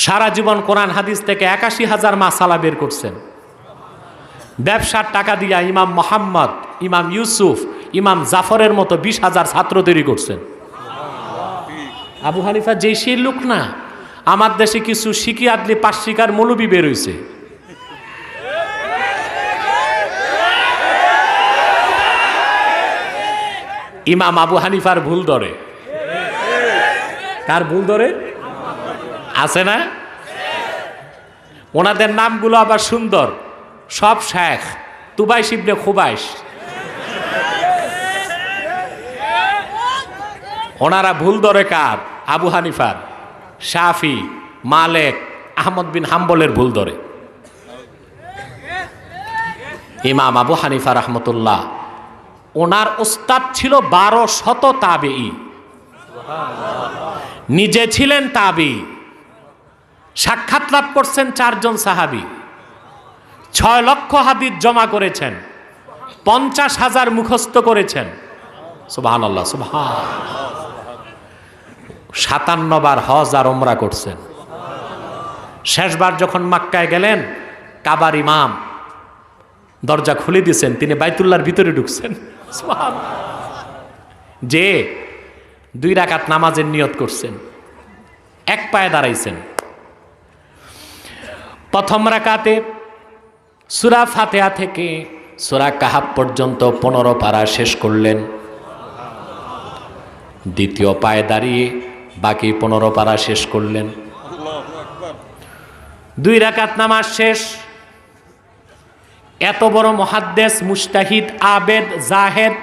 Speaker 1: সারা জীবন কোরআন হাদিস থেকে 81,000 মাসালা বের করছেন। ব্যবসার টাকা দিয়া ইমাম মোহাম্মদ, ইমাম ইউসুফ, ইমাম জাফরের মতো 20,000 ছাত্র তৈরি করছেন। আবু হানিফা যে সেই লোক না, আমার দেশে কিছু শিকি আদলি পাশিকার মৌলবি বের হইছে। ইমাম আবু হানিফার ভুল ধরে। কার ভুল ধরে? আছে না? ওনাদের নামগুলো আবার সুন্দর, সব শেখ, তুবাইশ ইবনে খুবাইশ। ওনারা ভুল ধরে কার? আবু হানিফার, শাফি, মালেক, আহমদ বিন হাম্বলের ভুল ধরে। ইমাম আবু হানিফা রাহমাতুল্লাহ, ওনার ওস্তাদ ছিল 1200 তাবেঈ, নিজে ছিলেন তাবেঈ। সাক্ষাৎ লাভ করছেন 4 জন সাহাবী, 6 লক্ষ হাদিস জমা করেছেন, 50,000 মুখস্থ করেছেন। সুবহানাল্লাহ, সুবহানাল্লাহ। 57 বার হজ আর উমরা করছেন। শেষবার যখন মক্কায় গেলেন, কাবার ইমাম দরজা খুলে দিয়েছেন, তিনি বাইতুল্লাহর ভিতরে ঢুকছেন। সুবহানাল্লাহ। যে 2 রাকাত নামাজের নিয়ত করছেন, এক পায়ে দাঁড়াইছেন। প্রথম রাকাতে সূরা ফাতিহা থেকে সূরা কাহাফ পর্যন্ত 15 পারা শেষ করলেন। দ্বিতীয় পায়ে দাঁড়িয়ে বাকি 15 পারা শেষ করলেন। 2 রাকাত নামাজ শেষ। এত বড় মুহাদ্দিস, মুজতাহিদ, আবেদ, জাহেদ,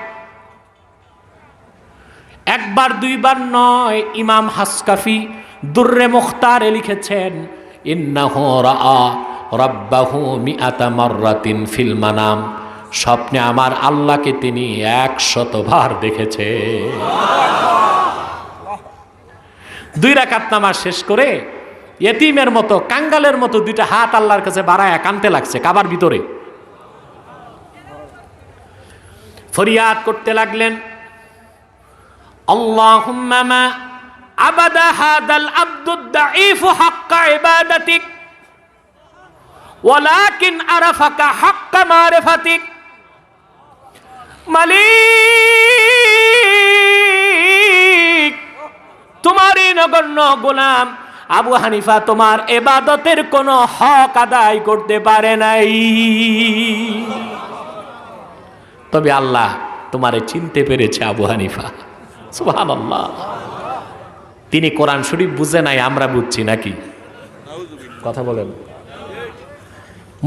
Speaker 1: একবার 2 বার নয়, ইমাম হাসকাফি দুররে মুখতারে লিখেছেন, ইন্নাহু রাআ রাব্বাহু মিআতা মাররাতিন ফিল মানাম। স্বপ্নে আমার আল্লাহকে তিনি 100 বার দেখেছে। 2 রাকাত নামাজ শেষ করে ইয়েতিমের মতো, কাঙ্গালের মতো 2টা হাত আল্লাহর কাছে বাড়ায় কানতে লাগছে কাবার ভিতরে। ফরিয়াদ করতে লাগলেন, আল্লাহুম্মা মা আবাদা হাদাল আবদুদ দাঈফ হাক্কা ইবাদাতিক ওয়ালাকিন আরাফাকা হাক্কা মারিফাতিক। মালিক, তোমারই নগণ্য গোলাম আবু হানিফা তোমার ইবাদতের কোনো হক আদায় করতে পারে নাই, তবে আল্লাহ তোমারে চিনতে পেরেছে আবু হানিফা। সুবহানাল্লাহ। তিনি কোরআন শরীফ বুঝে নাই, আমরা বুঝছি নাকি? কথা বলেন।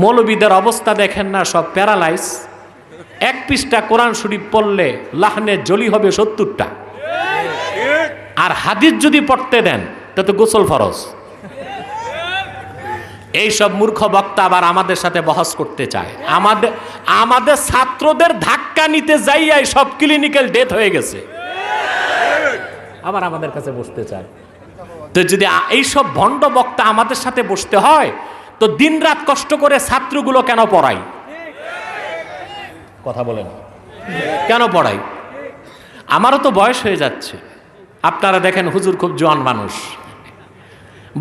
Speaker 1: মৌলবীদের অবস্থা দেখেন না, সব প্যারালাইজ। এক পৃষ্ঠা কোরআন শরীফ পড়লে লাহনে জলি হবে 70টা, আর হাদিস যদি পড়তে দেন তো গোসল ফরজ। এই সব মূর্খ বক্তা আবার আমাদের সাথে বহস করতে চায়। আমাদের ছাত্রদের ধাক্কা নিতে যাইয়াই সব ক্লিনিক্যাল ডেথ হয়ে গেছে, আবার আমাদের কাছে বসতে চায়। তো যদি এই সব ভণ্ড বক্তা আমাদের সাথে বসতে হয়, তো দিনরাত কষ্ট করে ছাত্রগুলো কেন পড়াই? কথা বলেন, কেন পড়াই? আমারও তো বয়স হয়ে যাচ্ছে। আপনারা দেখেন হুজুর খুব জোয়ান মানুষ,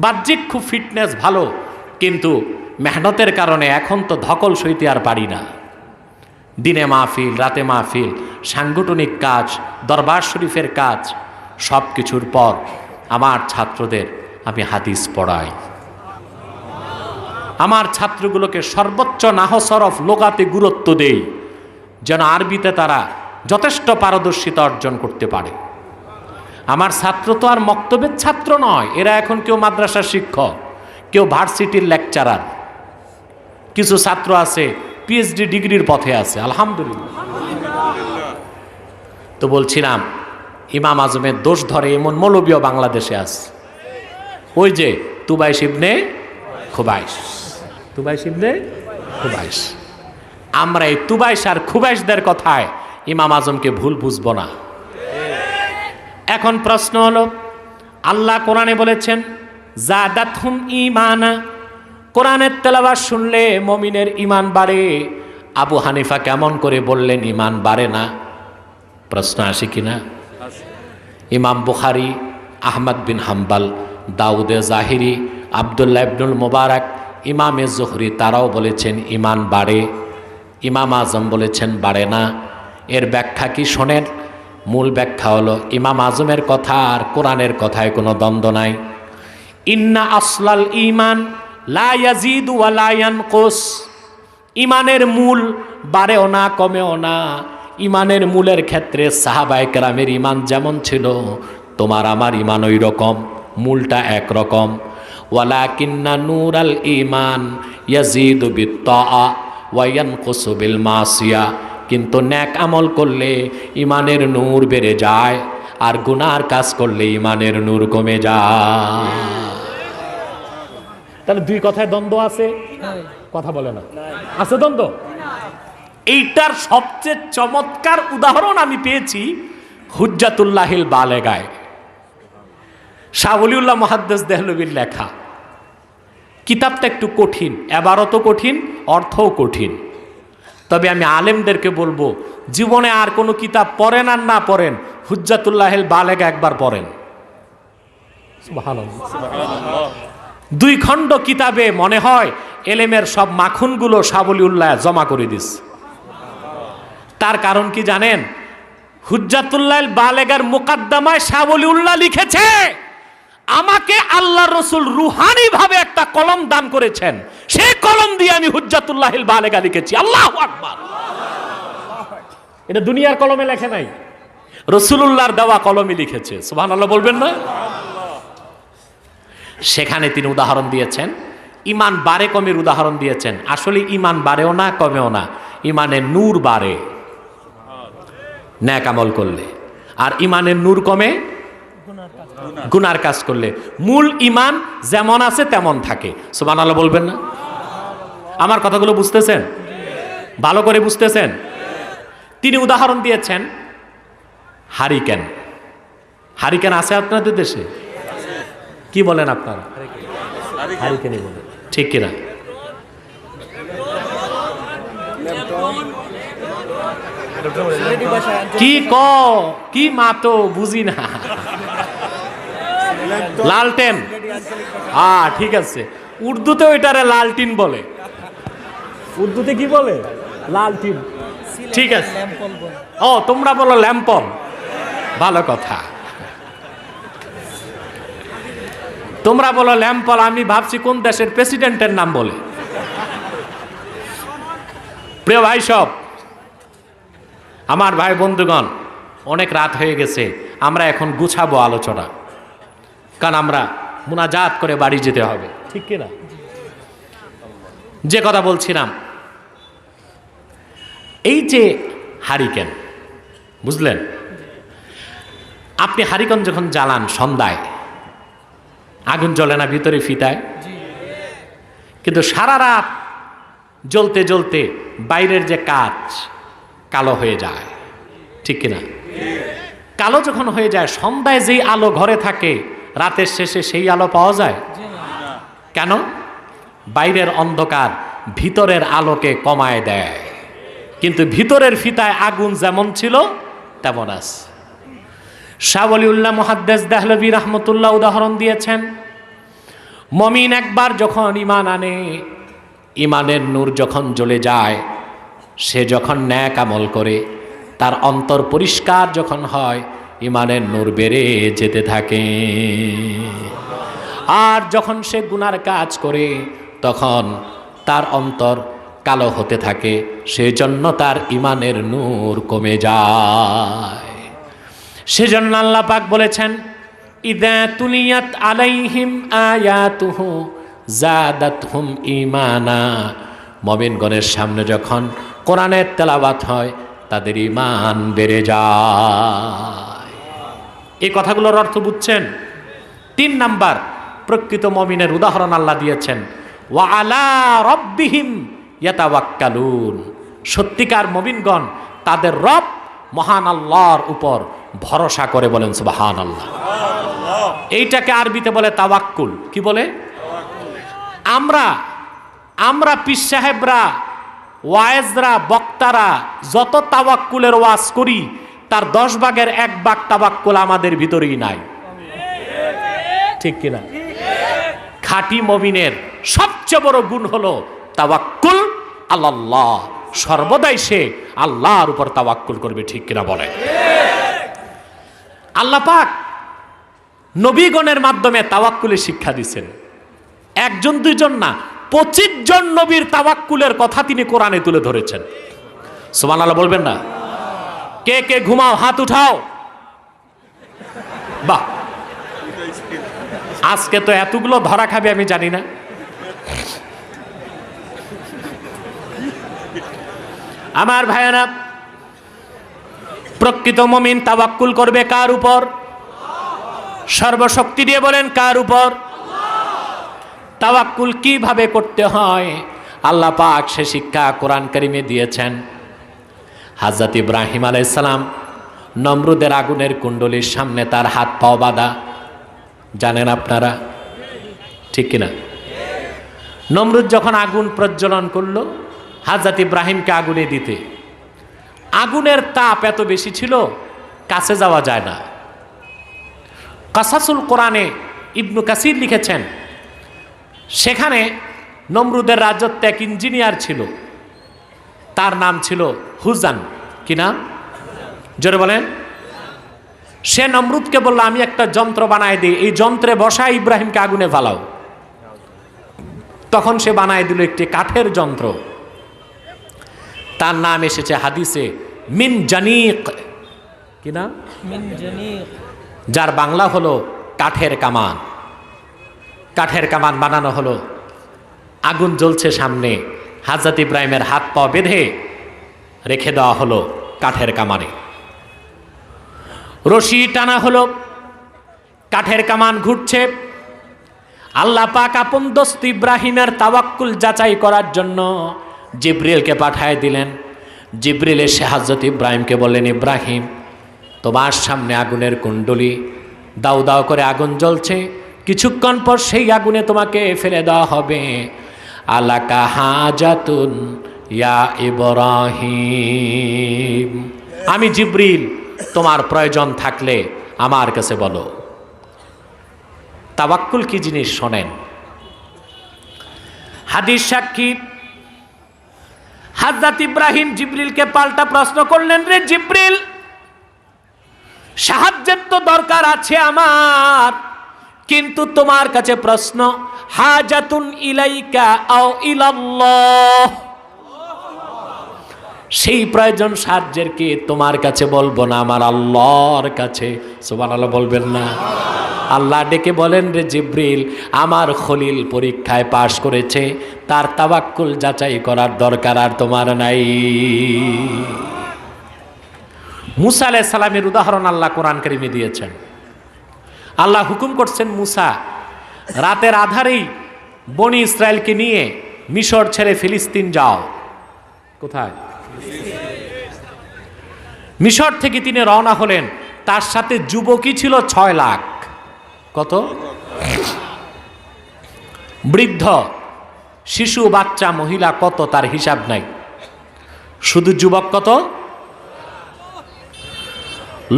Speaker 1: বাহ্যিক খুব ফিটনেস ভালো, কিন্তু মেহনতের কারণে এখন তো ধকল সইতে আর পারি না। দিনে মাহফিল, রাতে মাহফিল, সাংগঠনিক কাজ, দরবার শরীফের কাজ, সব কিছুর পর আমার ছাত্রদের আমি হাদিস পড়াই। আমার ছাত্রগুলোকে সর্বোচ্চ নাহসরফ লোগাতে গুরুত্ব দেই, যেন আরবিতে তারা যথেষ্ট পারদর্শিতা অর্জন করতে পারে। আমার ছাত্র তো আর মক্তবের ছাত্র নয়, এরা এখন কেউ মাদ্রাসার শিক্ষক, কেউ ভার্সিটির লেকচারার, কিছু ছাত্র আছে পিএইচডি ডিগ্রির পথে আছে, আলহামদুলিল্লাহ। তো বলছিলাম, ইমাম আজমের দোষ ধরে এমন মৌলবীও বাংলাদেশে আছে। ওই যে তুবাইশ ইবনে খুবাইশ, তুবাইশ ইবনে খুবাইশ। আমরা এই তুবাইশ আর খুবাইশদের কথায় ইমাম আজমকে ভুল বুঝবো না। এখন প্রশ্ন হলো, আল্লাহ কোরআনে বলেছেন জাদাতহুম ঈমানা, কোরআনের তেলাওয়াত শুনলে মুমিনের ঈমান বাড়ে। আবু হানিফা কেমন করে বললেন ঈমান বাড়ে না? প্রশ্ন আসে কিনা? ইমাম বুখারী, আহমদ বিন হাম্বল, দাউদে জাহিরি, আব্দুল্লাহ ইবনুল মুবারক, ইমামে জোহরি তারাও বলেছেন ঈমান বাড়ে। ইমাম আজম বলেছেন বাড়ে না। এর ব্যাখ্যা কি শোনেন। মূল ব্যাখ্যা হলো, ইমাম আজমের কথা আর কোরআনের কথায় কোনো দ্বন্দ্ব নাই। ইন্না আসলাল ঈমান লা ইয়াজিদু ওয়া লা ইয়ানকুস, ঈমানের মূল বাড়েও না কমেও না। ঈমানের মূলের ক্ষেত্রে সাহাবায়ে কেরামের ঈমান যেমন ছিল, তোমার আমার ঈমান ওই রকম, মূলটা একরকম। ওয়ালাকিন্না নূরাল ঈমান ইয়াজিদু বিত্তাআ ওয়া ইয়ানকুসু বিল মাসিয়া, কিন্তু নেক আমল করলে ঈমানের নূর বেড়ে যায়, আর গুনার কাজ করলে ঈমানের নূর কমে যায়। তাহলে দুই কথায় দ্বন্দ্ব আছে? কথা বলে না, আছে দ্বন্দ্ব। এইটার সবচেয়ে চমৎকার উদাহরণ আমি পেয়েছি হুজ্জাতুল্লাহিল বালেগায়, শাহ ওলিউল্লাহ মুহাদ্দিস দেহলভির লেখা। কিতাবটা একটু কঠিন, এবারতও কঠিন, অর্থও কঠিন। তবে আমি আলেমদেরকে বলবো, জীবনে আর কোনো কিতাব পড়েন আর না পড়েন, হুজ্জাতুল্লাহিল বালেগা একবার পড়েন। সুবহানাল্লাহ। 2 খণ্ড কিতাবে মনে হয় এলেমের সব মাখনগুলো শাহ ওলিউল্লাহ জমা করে দিস। তার কারণ কি জানেন? হুজ্জাতুল্লাহিল বালেগার মুকাদ্দমায় শাহ ওলিউল্লাহ লিখেছে, আমাকে আল্লাহ রসুল রুহানি ভাবে একটা কলম দান করেছেন, সেই কলম দিয়ে আমি হুজ্জাতুল্লাহিল বালেগা লিখেছি। আল্লাহু আকবার। এটা দুনিয়ার কলমে লেখে নাই, রাসূলুল্লাহর দেওয়া কলমে লিখেছে। সুবহানাল্লাহ বলবেন না? সেখানে তিনি উদাহরণ দিয়েছেন, ঈমান বাড়ে কমের উদাহরণ দিয়েছেন। আসলে ঈমান বাড়েও না কমেও না, ঈমানের নূর বাড়ে নেক আমল করলে, আর ঈমানের নূর কমে গুনার কাজ করলে। মূল ঈমান যেমন আছে তেমন থাকে। সুবহানাল্লাহ বলবেন না? আমার কথাগুলো বুঝতেছেন? ভালো করে বুঝতেছেন? তিনি উদাহরণ দিয়েছেন হারিকেন। হারিকেন আছে আপনাদের দেশে? কি বলেন আপনারা? হারিকেনই বলেন, ঠিক কিনা? কি কি মাতো বুঝি না। লালটেন, ঠিক আছে। উর্দুতে ওইটারে লালটিন বলে। উর্দুতে কি বলে? লালটিন। ঠিক আছে। ও, তোমরা বলো ল্যাম্পল। ভালো কথা, তোমরা বলো ল্যাম্পল। আমি ভাবছি কোন দেশের প্রেসিডেন্টের নাম বলে। প্রিয় ভাই সব, আমার ভাই বন্ধুগণ, অনেক রাত হয়ে গেছে। আমরা এখন গুছাবো আলোচনা, কারণ আমরা মুনাজাত করে বাড়ি যেতে হবে, ঠিক কিনা? যে কথা বলছিলাম, এই যে হারিকেন, বুঝলেন? আপনি হারিকেন যখন জ্বালান সন্ধ্যায়, আগুন জ্বলে না ভিতরে ফিতায়? কিন্তু সারা রাত জ্বলতে জ্বলতে বাইরের যে কাঁচ কালো হয়ে যায়, ঠিক কিনা? কালো যখন হয়ে যায়, সন্ধ্যায় যেই আলো ঘরে থাকে, রাতের শেষে সেই আলো পাওয়া যায় কেন? বাইরের অন্ধকার ভিতরের আলোকে কমায় দেয়, কিন্তু ভিতরের ফিতায় আগুন যেমন ছিল তেমন আছে। শাহ ওয়ালিউল্লাহ মুহাদ্দিস দেহলভী রাহমাতুল্লাহ উদাহরণ দিয়েছেন, মুমিন একবার যখন ঈমান আনে, ঈমানের নূর যখন জ্বলে যায়, সে যখন নেক আমল করে, তার অন্তর পরিষ্কার যখন হয়, ঈমানের নূর বেড়ে যেতে থাকে। আর যখন সে গুনার কাজ করে, তখন তার অন্তর কালো হতে থাকে, সেজন্য তার ঈমানের নূর কমে যায়। সেজন্য আল্লাহ পাক বলেছেন, ইযা তুলিয়াত আলাইহিম আয়াতুহু জাদাতহুম ঈমানা। মুমিনগণের সামনে যখন কোরআনের তেলাওয়াত হয়, তাদের ঈমান বেড়ে যায়। এই কথাগুলোর অর্থ বুঝছেন? 3 নাম্বার, প্রকৃত মুমিনের উদাহরণ আল্লাহ দিয়েছেন, ওয়া আলা রাব্বিহিম ইয়াতাওয়াক্কালুন। সত্যিকার মুমিনগণ তাদের রব মহান আল্লাহর উপর ভরসা করে, বলেন সুবহানাল্লাহ। এইটাকে আরবিতে বলে তাওয়াক্কুল। কি বলে? আমরা পীর সাহেবরা, ওয়ায়েজরা, বক্তারা যত তাওয়াক্কুলের ওয়াজ করি, তার 10 ভাগের 1 ভাগ তাওয়াক্কুল আমাদের ভিতরেই নাই, ঠিক কিনা? খাঁটি মুমিনের সবচেয়ে বড় গুণ হলো তাওয়াক্কুল আল্লাহ। সর্বদাই সে আল্লাহর উপর তাওয়াক্কুল করবে, ঠিক কিনা বলে? আল্লাহ পাক নবীগণের মাধ্যমে তাওয়াক্কুলের শিক্ষা দিয়েছেন। 1 2 না, 25 জন নবীর তাওয়াক্কুলের কথা তিনি কোরআনে তুলে ধরেছেন। সুবহানাল্লাহ বলবেন না? কে কে ঘুমাও, হাত উঠাও। বাহ, আজকে তো এতগুলো ধরা খাবে আমি জানি না। আমার ভাইয়েরা, প্রকৃত মুমিন তাওয়াক্কুল করবে কার উপর? সর্বশক্তি দিয়ে বলেন, কার উপর? তাওয়াক্কুল কিভাবে করতে হয় আল্লাহ পাক সে শিক্ষা কোরআন কারিমে দিয়েছেন। হযরত ইব্রাহিম আলাইহিস সালাম নমরুদের আগুনের কুণ্ডলীর সামনে তার হাত পাও বাঁধা, জানেন আপনারা, ঠিক কিনা? নমরুদ যখন আগুন প্রজ্বলন করলো হযরত ইব্রাহিমকে আগুনে দিতে, আগুনের তাপ এত বেশি ছিল কাছে যাওয়া যায় না। কাসাসুল কোরআনে ইবনু কাসির লিখেছেন, সেখানে নমরুদের রাজত্বে এক ইঞ্জিনিয়ার ছিল, তার নাম ছিল হুজান। কি নাম? জোরে বলেন। সে নমরুদকে বলল, আমি একটা যন্ত্র বানায় দিই, এই যন্ত্রে বসায় ইব্রাহিমকে আগুনে ফালাও। তখন সে বানায় দিল একটি কাঠের যন্ত্র, তার নাম এসেছে হাদিসে মিন জানিক। কি নাম? মিন জানিক, যার বাংলা হলো কাঠের কামান। কাঠের কামান বানানো হলো, আগুন জ্বলছে সামনে, হযরত ইব্রাহিমের হাত পা বেঁধে রেখে দেওয়া হলো কাঠের কামানে। রশি টানা হলো, কাঠের কামান ঘুরছে। আল্লাহ পাক আপন দোস্ত ইব্রাহিমের তাওয়াক্কুল যাচাই করার জন্য জিবরিলকে পাঠায় দিলেন। জিবরিল এসে হযরত ইব্রাহিমকে বললেন, ইব্রাহিম, তোমার সামনে আগুনের কুণ্ডলী, দাউ দাউ করে আগুন জ্বলছে, কিছুক্ষণ পর সেই আগুনে তোমাকে ফেলে দেওয়া হবে। আলাকা হাজাতুন ইয়া ইব্রাহিম, আমি জিবরিল, তোমার প্রয়োজন থাকলে আমার কাছে বলো। তাওয়াক্কুল কি জিনিস শোনেন। হাদিস সাক্ষী, হযরত ইব্রাহিম জিবরিলকে পাল্টা প্রশ্ন করলেন, রে জিবরিল, সাহায্যের তো দরকার আছে আমার, কিন্তু তোমার কাছে প্রশ্ন, হাজাতুন ইলাইকা আও ইলাল্লাহ, সেই প্রয়োজন সাহায্যের কি তোমার কাছে বলবো না আমার আল্লাহর কাছে? সুবহানাল্লাহ বলবেন না? আল্লাহ ডেকে বলেন, রে জিবরিল, আমার খলিল পরীক্ষায় পাশ করেছে, তার তাওয়াক্কুল যাচাই করার দরকার আর তোমার নাই। মুসা আলাইহিস সালামের উদাহরণ আল্লাহ কোরআন কারীমে দিয়েছেন। আল্লাহ হুকুম করছেন, মুসা রাতের আধারেই বনি ইসরায়েলকে নিয়ে মিশর ছেড়ে ফিলিস্তিন যাও। কোথায়? মিশর থেকে তিনি রওনা হলেন, তার সাথে যুবকই ছিল 6 লাখ। কত? বৃদ্ধ, শিশু, বাচ্চা, মহিলা কত তার হিসাব নাই। শুধু যুবক কত?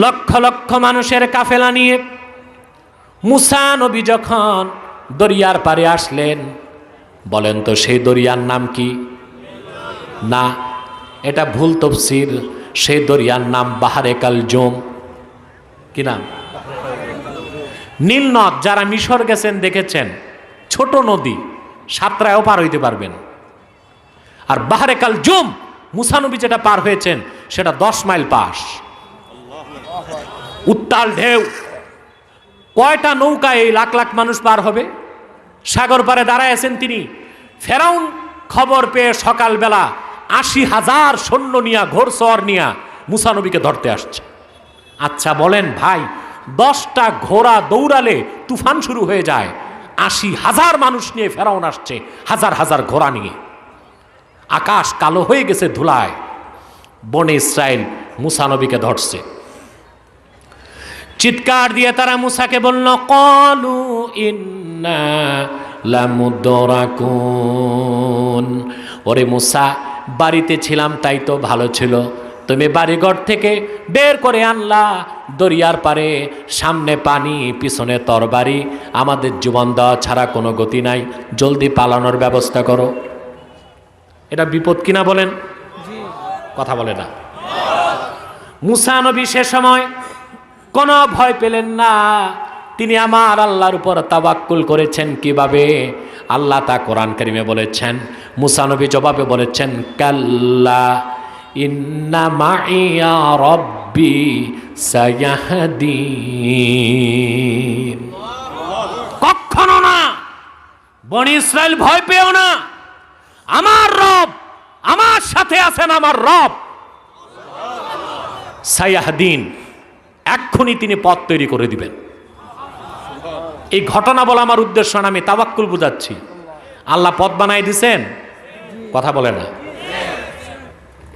Speaker 1: লক্ষ লক্ষ মানুষের কাফেলা নিয়ে মুসা নবী যখন দরিয়ার পাড়ে আসলেন, বলেন তো সেই দরিয়ার নাম কি? না, এটা ভুল তাফসীর। সেই দরিয়ার নাম বাহরে কালজুম। কি নাম? নীল নদ। যারা মিশর গেছেন দেখেছেন, ছোট নদী, সাতরায়ও পার হইতে পারবেন। আর বাহরে কালজুম, মুসা নবী যেটা পার হয়েছেন সেটা 10 মাইল পাশ। উত্তাল ঢেউ, কয়টা নৌকা এই লাখ লাখ মানুষ পার হবে? সাগর পারে দাঁড়ায় আছেন তিনি। ফেরাউন খবর পেয়ে সকালবেলা 80,000 সৈন্য নিয়া, ঘোড়সওয়ার নিয়া মুসা নবীকে ধরতে আসছে। আচ্ছা বলেন ভাই, 10টা ঘোড়া দৌড়ালে তুফান শুরু হয়ে যায়, 80,000 মানুষ নিয়ে ফেরাউন আসছে, হাজার হাজার ঘোড়া নিয়ে। আকাশ কালো হয়ে গেছে ধুলায়। বনে ইসরাইল মুসা নবীকে ধরছে। চিৎকার দিয়ে তারা মুসাকে বলল, ক্বালু ইন্না লামুদরাকুন। ওরে মুসা, বাড়িতে ছিলাম তাই তো ভালো ছিল, তুমি বাড়িঘর থেকে বের করে আনলা, দরিয়ার পারে, সামনে পানি, পিছনে তরবারি, আমাদের জীবন দেওয়া ছাড়া কোনো গতি নাই, জলদি পালানোর ব্যবস্থা করো। এটা বিপদ কিনা বলেন? কথা বলে না। মুসা নবী সে সময় কোনো ভয় পেলেন না। তিনি আমার আল্লাহর উপর তাওয়াক্কুল করেছেন। কিভাবে? আল্লাহ তা কোরআন কারীমে বলেছেন। মুসা নবী জবাবে বলেছেন, কাল্লা ইন্না মাইয়া রব্বি সায়াহদিন। কখনো না, বনি ইসরাইল ভয় পেও না, আমার রব আমার সাথে আছেন। আমার রব সায়াহদিন, এক্ষুনি তিনি পথ তৈরি করে দিবেন। এই ঘটনা বলা আমার উদ্দেশ্য না, আমি তাওয়াক্কুল বুঝাচ্ছি। আল্লাহ পথ বানাই দিছেন। কথা বলে না।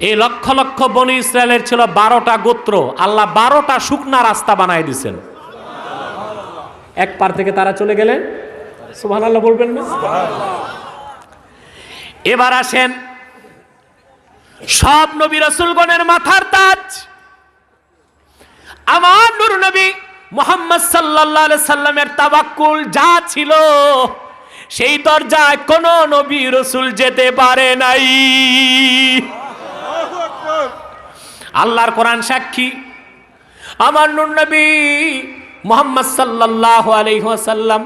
Speaker 1: এই লক্ষ লক্ষ বনি ইসরায়েলের ছিল 12টা গোত্র, আল্লাহ 12টা শুকনা রাস্তা বানাই দিছেন। এক পার থেকে তারা চলে গেলেন। সুবহানাল্লাহ বলবেন না? এবার আসেন, সব নবী রাসূলগণের মাথার তাজ আমার নূর নবী মুহাম্মদ সাল্লাল্লাহু আলাইহি সাল্লামের তাওয়াক্কুল যা ছিল, সেই দরজায় কোন নবী রাসূল যেতে পারে নাই। আল্লাহর কোরআন সাক্ষী, আমার নূর নবী মুহাম্মদ সাল্লাল্লাহু আলাইহি ওয়াসাল্লাম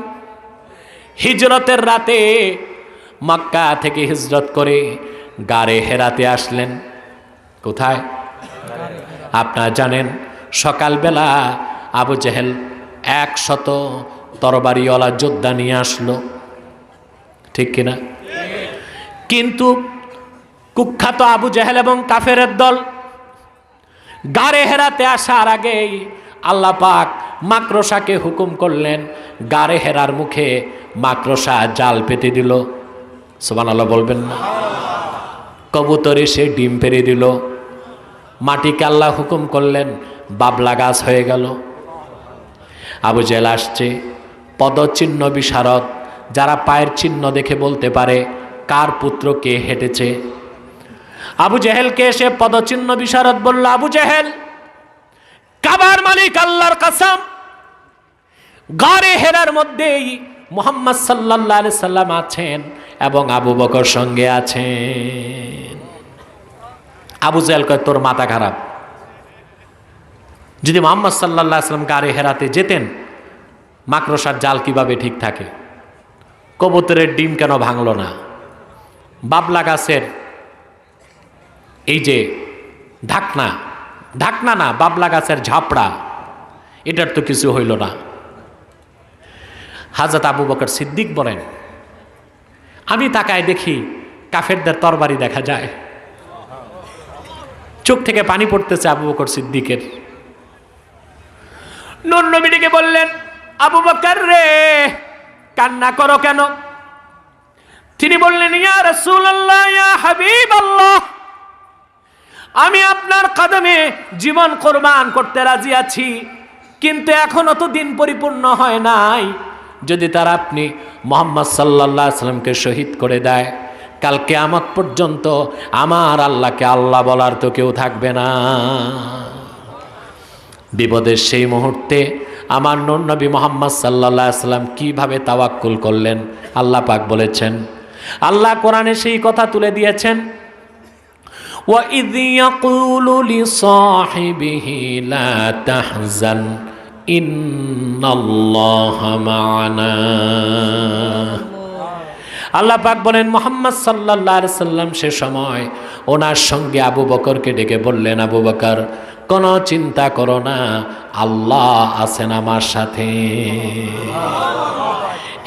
Speaker 1: হিজরতের রাতে মক্কা থেকে হিজরত করে গারে হেরাতে আসলেন। কোথায়? আপনারা জানেন, সকালবেলা আবু জেহেল 100 তরবারিওয়ালা যোদ্ধা নিয়ে আসলো, ঠিক কিনা? কিন্তু কুখ্যাত আবু জেহেল এবং কাফেরের দল গারে হেরাতে আসার আগেই আল্লাহ পাক মাকড়সাকে হুকুম করলেন, গারে হেরার মুখে মাকড়সা জাল পেতে দিল। সুবহানাল্লাহ বলবেন না? কবুতরে সে ডিম পেরে দিল। মাটিকে আল্লাহ হুকুম করলেন, বাবলা গাছ হয়ে গেল। আবু জেহেল আসছে, পদচিহ্ন বিশারদ, যারা পায়ের চিহ্ন দেখে বলতে পারে কার পুত্র কে হেঁটেছে। আবু জেহেলকে এসে পদচিহ্ন বিশারদ বলল, আবু জেহেল, কাবার মালিক আল্লাহর কসম, গারে হেরার মধ্যেই মুহাম্মদ সাল্লাল্লাহু আলাইহি সাল্লাম আছেন এবং আবু বকর সঙ্গে আছেন। আবু জেহেল কয়, তোর মাথা খারাপ। যদি মুহাম্মদ সাল্লাল্লাহু আলাইহি সাল্লাম গারে হেরাতে যেতেন, মাকড়সার জাল কিভাবে ঠিক থাকে? কবুতরের ডিম কেন ভাঙল না? বাবলা গাছের এই যে ঢাকনা, ঢাকনা না, বাবলা গাছের ঝাপড়া, এটার তো কিছু হইল না। হযরত আবু বকর সিদ্দিক বলেন, আমি তাকায় দেখি কাফেরদের তরবারি দেখা যায়। চোখ থেকে পানি পড়তেছে আবু বকর সিদ্দিকের। নূর নবীকে বললেন, আবু বকর রে, কান্না করো কেন? তিনি বললেন, ইয়া রাসূলুল্লাহ, ইয়া হাবিবাল্লাহ, আমি আপনার কদমে জীবন কোরবান করতে রাজি আছি, কিন্তু এখনো তো দিন পরিপূর্ণ হয় নাই। যদি তারা আপনি মুহাম্মদ সাল্লাল্লাহু আলাইহি সাল্লামকে শহীদ করে দেয়, কাল কিয়ামত পর্যন্ত আমার আল্লাহকে আল্লাহ বলার তো কেউ থাকবে না। বিপদের সেই মুহূর্তে আমার নূর নবী মুহাম্মদ সাল্লাল্লাহু আলাইহি সাল্লাম কিভাবে তাওয়াক্কুল করলেন আল্লাহ পাক বলেছেন। আল্লাহ কোরআনে সেই কথা তুলে দিয়েছেন, وَإِذْ يَقُولُ لِصَاحِبِهِ لَا تَحْزَنْ إِنَّ اللَّهَ مَعَنَا। আল্লাহ পাক বলেন, মুহাম্মদ সাল্লাল্লাহু আলাইহি সাল্লাম সে সময় ওনার সঙ্গে আবু বকরকে ডেকে বললেন, আবু বকর, কোনো চিন্তা করো না, আল্লাহ আছেন আমার সাথে।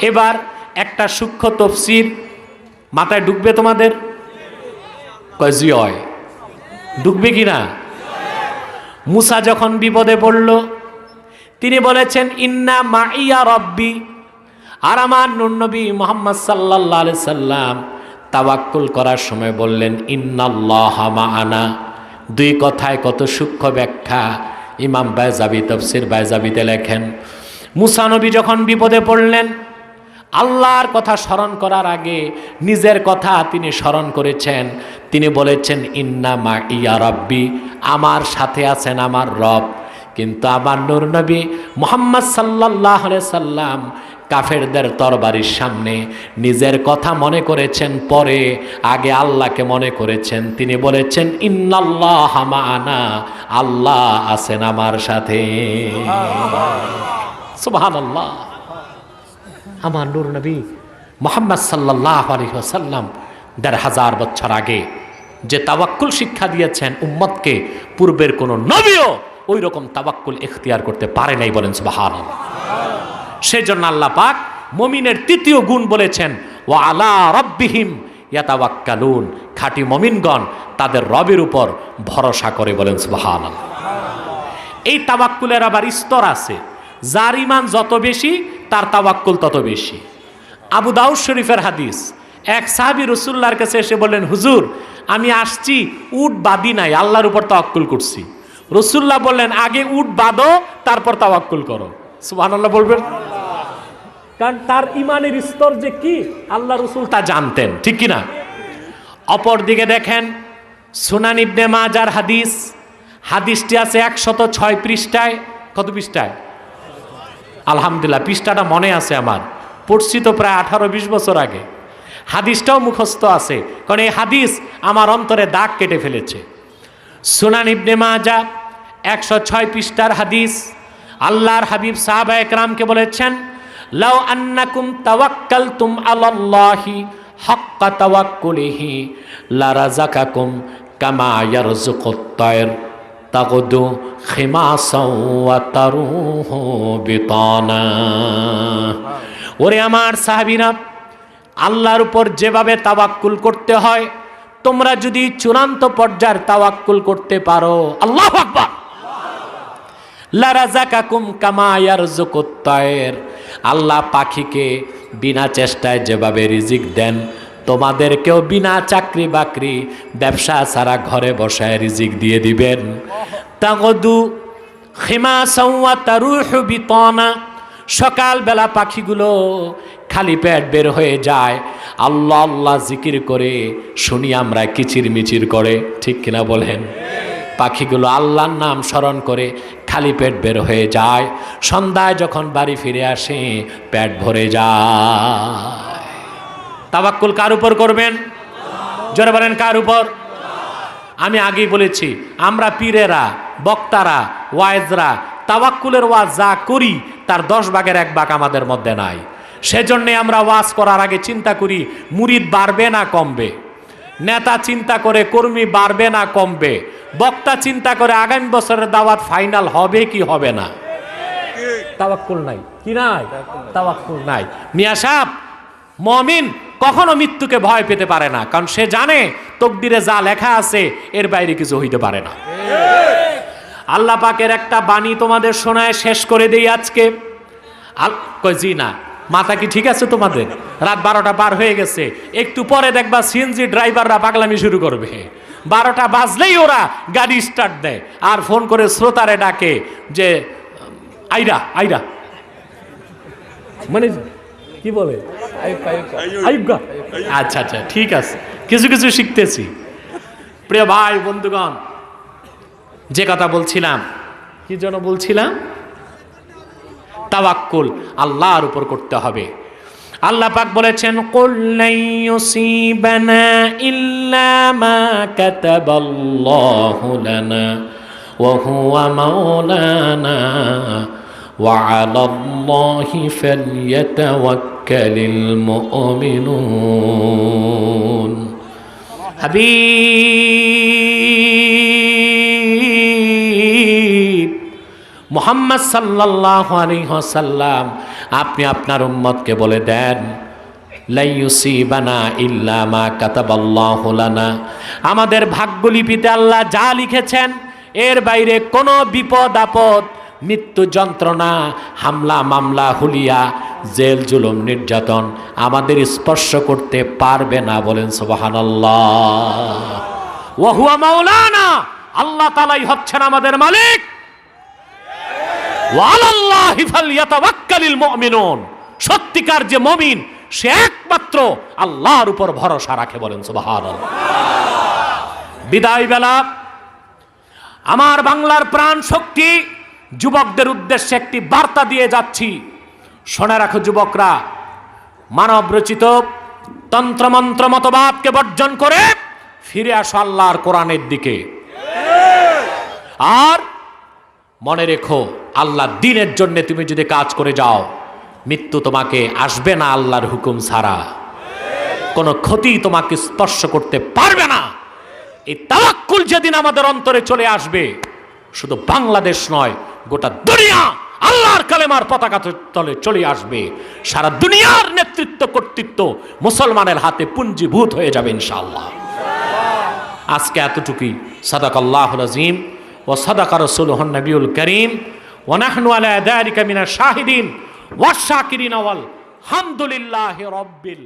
Speaker 1: এবার একটা সূক্ষ্ম তাফসীর মাথায় ঢুকবে তোমাদের? কয় জি হয়, ঢুকবে কিনা? মুসা যখন বিপদে পড়ল, তিনি বলেছেন, ইন্না মাইয়া রব্বি। আর আমার নূর নবী মুহাম্মদ সাল্লাল্লাহু আলাইহি সাল্লাম তাওয়াক্কুল করার সময় বললেন, ইন্নাল্লাহা মাআনা। দুই কথায় কত সূক্ষ্ম ব্যাখ্যা। ইমাম বাইজাবি তাফসীর বাইজাবিতে লেখেন, মুসা নবী যখন বিপদে পড়লেন, আল্লাহর কথা স্মরণ করার আগে নিজের কথা তিনি স্মরণ করেছেন। তিনি বলেছেন, ইন্না মাইয়া রাব্বি, আমার সাথে আছেন আমার রব। কিন্তু আমার নূর নবী মুহাম্মদ সাল্লাল্লাহু আলাইহি সাল্লাম কাফেরদের তরবারির সামনে নিজের কথা মনে করেছেন, পরে আগে আল্লাহকে মনে করেছেন। তিনি বলেছেন, ইন্নাল্লাহা মাআনা, আল্লাহ আছেন আমার সাথে। সুবহানাল্লাহ। আমার নূর নবী মুহাম্মদ সাল্লাল্লাহু আলাইহি ওয়াসাল্লাম ১৫০০ বছর আগে যে তাওয়াক্কুল শিক্ষা দিয়েছেন উম্মতকে, পূর্বের কোন নবীও ওই রকম তাওয়াক্কুল ইখতিয়ার করতে পারে নাই। বলেন সুবহানাল্লাহ। সেজন্য আল্লাহ পাক মুমিনের তৃতীয় গুণ বলেছেন, ওয়া আলা রাব্বিহিম ইয়াতাওয়াক্কালুন। খাঁটি মুমিনগণ তাদের রবের উপর ভরসা করে। বলেন সুবহানাল্লাহ। এই তাওয়াক্কুলের আবার স্তর আছে। যার ঈমান যত বেশি তার তাওয়াক্কুল তত বেশি। আবু দাউদ শরীফের হাদিস, এক সাহাবী রাসূলুল্লাহর কাছে এসে বললেন, হুজুর, আমি আসছি, উট বাঁধি নাই, আল্লাহর উপর তাওয়াক্কুল করছি। রাসূলুল্লাহ বললেন, আগে উট বাঁধো, তারপর তাওয়াক্কুল করো। সুবহানাল্লাহ বলবেন? কারণ তার ঈমানের স্তর যে কি আল্লাহ রাসূল তা জানতেন, ঠিক কিনা? অপর দিকে দেখেন, সুনান ইবনে মাজার হাদিস, হাদিসটি আছে ১০৬ পৃষ্ঠায়। কত পৃষ্ঠায়? আলহামদুলিল্লাহ, পৃষ্ঠাটা মনে আছে আমার, পড়ছি তো প্রায় ১৮-২০ বছর আগে। হাদিসটাও মুখস্থ আছে, কারণ এই হাদিস আমার অন্তরে দাগ কেটে ফেলেছে। সুনান ইবনে মাজাহ ১০৬ পৃষ্ঠার হাদিস। আল্লাহর হাবিব সাহাবায়ে কেরামকে বলেছেন, লাউ আন্নাকুম তাওয়াক্কালতুম আলাল্লাহি হাক্কা তাওয়াক্কুলিহি লারাযাকাকুম কামা ইয়ারযুকুত তায়র তাগদু খিমাসাও ওয়া তারুহু বিতানা। ওরে আমার সাহাবীরা, আল্লাহর উপর যেভাবে তাওয়াক্কুল করতে হয়, তোমরা যদি চূড়ান্ত পর্যায়ের তাওয়াক্কুল করতে পারো, আল্লাহু আকবার, লারাযাকাকুম কামা ইয়ারযুকুত তায়র, আল্লাহ পাখিকে বিনা চেষ্টায় যেভাবে রিজিক দেন, তোমাদেরকেও বিনা চাকরি বাকরি ব্যবসা ছাড়া ঘরে বসায় রিজিক দিয়ে দিবেন। তাগদু খিমাসাও ওয়া তারুহু বিতানা, সকালবেলা পাখিগুলো খালি পেট বের হয়ে যায়, আল্লাহ আল্লাহ জিকির করে, শুনি আমরা কিচিরমিচির করে, ঠিক কিনা বলেন? পাখিগুলো আল্লাহর নাম স্মরণ করে খালি পেট বের হয়ে যায়, সন্ধ্যায় যখন বাড়ি ফিরে আসে পেট ভরে যায়। তাওয়াক্কুল কার উপর করবেন? জোরে বলেন কার উপর? আমি আগেই বলেছি, আমরা পীরেরা, বক্তারা, ওয়াইজরা তাওয়াক্কুলের ওয়াজ যা করি তার 10 ভাগের 1 ভাগ আমাদের মধ্যে নাই। সেজন্যে আমরা ওয়াজ করার আগে চিন্তা করি মুরিদ বাড়বে না কমবে, নেতা চিন্তা করে কর্মী বাড়বে না কমবে, বক্তা চিন্তা করে আগামী বছরের দাওয়াত ফাইনাল হবে কি হবে না। তাওয়াক্কুল নাই, কি নাই? তাওয়াক্কুল নাই। মিয়া সাহেব, মুমিন কখনো মৃত্যুকে ভয় পেতে পারে না, কারণ সে জানে তকদিরে যা লেখা আছে এর বাইরে কিছু হইতে পারে না। আল্লাহ পাকের একটা বাণী তোমাদের শোনায় শেষ করে দেই আজকে। কই জি না, মাথা কি ঠিক আছে তোমাদের? রাত 12টা পার হয়ে গেছে, একটু পরে দেখবা সিএনজি ড্রাইভাররা পাগলামি শুরু করবে। 12টা বাজলেই ওরা গাড়ি স্টার্ট দেয় আর ফোন করে শ্রোতারে ডাকে যে আইরা আইরা, মানে কি বলে আইবগা। আচ্ছা আচ্ছা ঠিক আছে, কিছু কিছু শিখতেছি। প্রিয় ভাই বন্ধুগণ, যে কথা বলছিলাম, কি যেন বলছিলাম, তাওয়াক্কুল আল্লাহর উপর করতে হবে। আল্লাহ পাক বলেছেন, কুল লাই ইউসিবানা ইল্লা মা কাতাবাল্লাহু লানা ওয়া হুয়া মাওলানা ওয়া আলাল্লাহি ফালইয়াতাওয়াক্কালিল মুমিনুন। হাবিব মুহাম্মদ সাল্লাল্লাহু আলাইহি ওয়াসাল্লাম, আপনি আপনার উম্মতকে বলে দেন, লা ইউসিবানা ইল্লা মা কাতাবাল্লাহু লানা, আমাদের ভাগ্যলিপিতে আল্লাহ যা লিখেছেন এর বাইরে কোনো বিপদ আপদ, মৃত্যু যন্ত্রণা, হামলা মামলা, হুলিয়া, জেল জুলুম, নির্যাতন আমাদের স্পর্শ করতে পারবে না। বলেন সুবহানাল্লাহ। ওয়া হুয়া মাওলানা, আল্লাহ তাআলাই হচ্ছেন আমাদের মালিক। ওয়া আলাল্লাহি ফালইয়াতাওয়াক্কালিল মুমিনুন, সত্যিকার যে মুমিন সে একমাত্র আল্লাহর উপর ভরসা রাখে। বলেন সুবহানাল্লাহ। বিদায় বেলা আমার বাংলার প্রাণ শক্তি যুবকদের উদ্দেশ্যে একটি বার্তা দিয়ে যাচ্ছি। শোনা রাখো যুবকরা, মানব রচিত তন্ত্রমন্ত্র মতবাদকে বর্জন করে ফিরে আসো আল্লাহর কোরআনের দিকে। আর মনে রেখো, আল্লাহর দ্বীনের জন্য তুমি যদি কাজ করে যাও, মৃত্যু তোমাকে আসবে না আল্লাহর হুকুম ছাড়া, কোনো ক্ষতি তোমাকে স্পর্শ করতে পারবে না। এই তাওয়াক্কুল যেদিন আমাদের অন্তরে চলে আসবে, শুধু বাংলাদেশ নয়, গোটা দুনিয়া আল্লাহর কালেমার পতাকা তলে চলে আসবে। সারা দুনিয়ার নেতৃত্ব কর্তৃত্ব মুসলমানের হাতে পুঞ্জীভূত হয়ে যাবে ইনশাআল্লাহ। আজকে এতটুকুই। সাদাকাল্লাহুল আযীম ওয়া সাদাকা রাসূলুহুন নবিয়ুল কারীম ওয়া নাহনু আলা যালিকা মিনাশ শাহিদিন ওয়াশ শাকিরিন ওয়াল হামদুলিল্লাহি রাব্বিল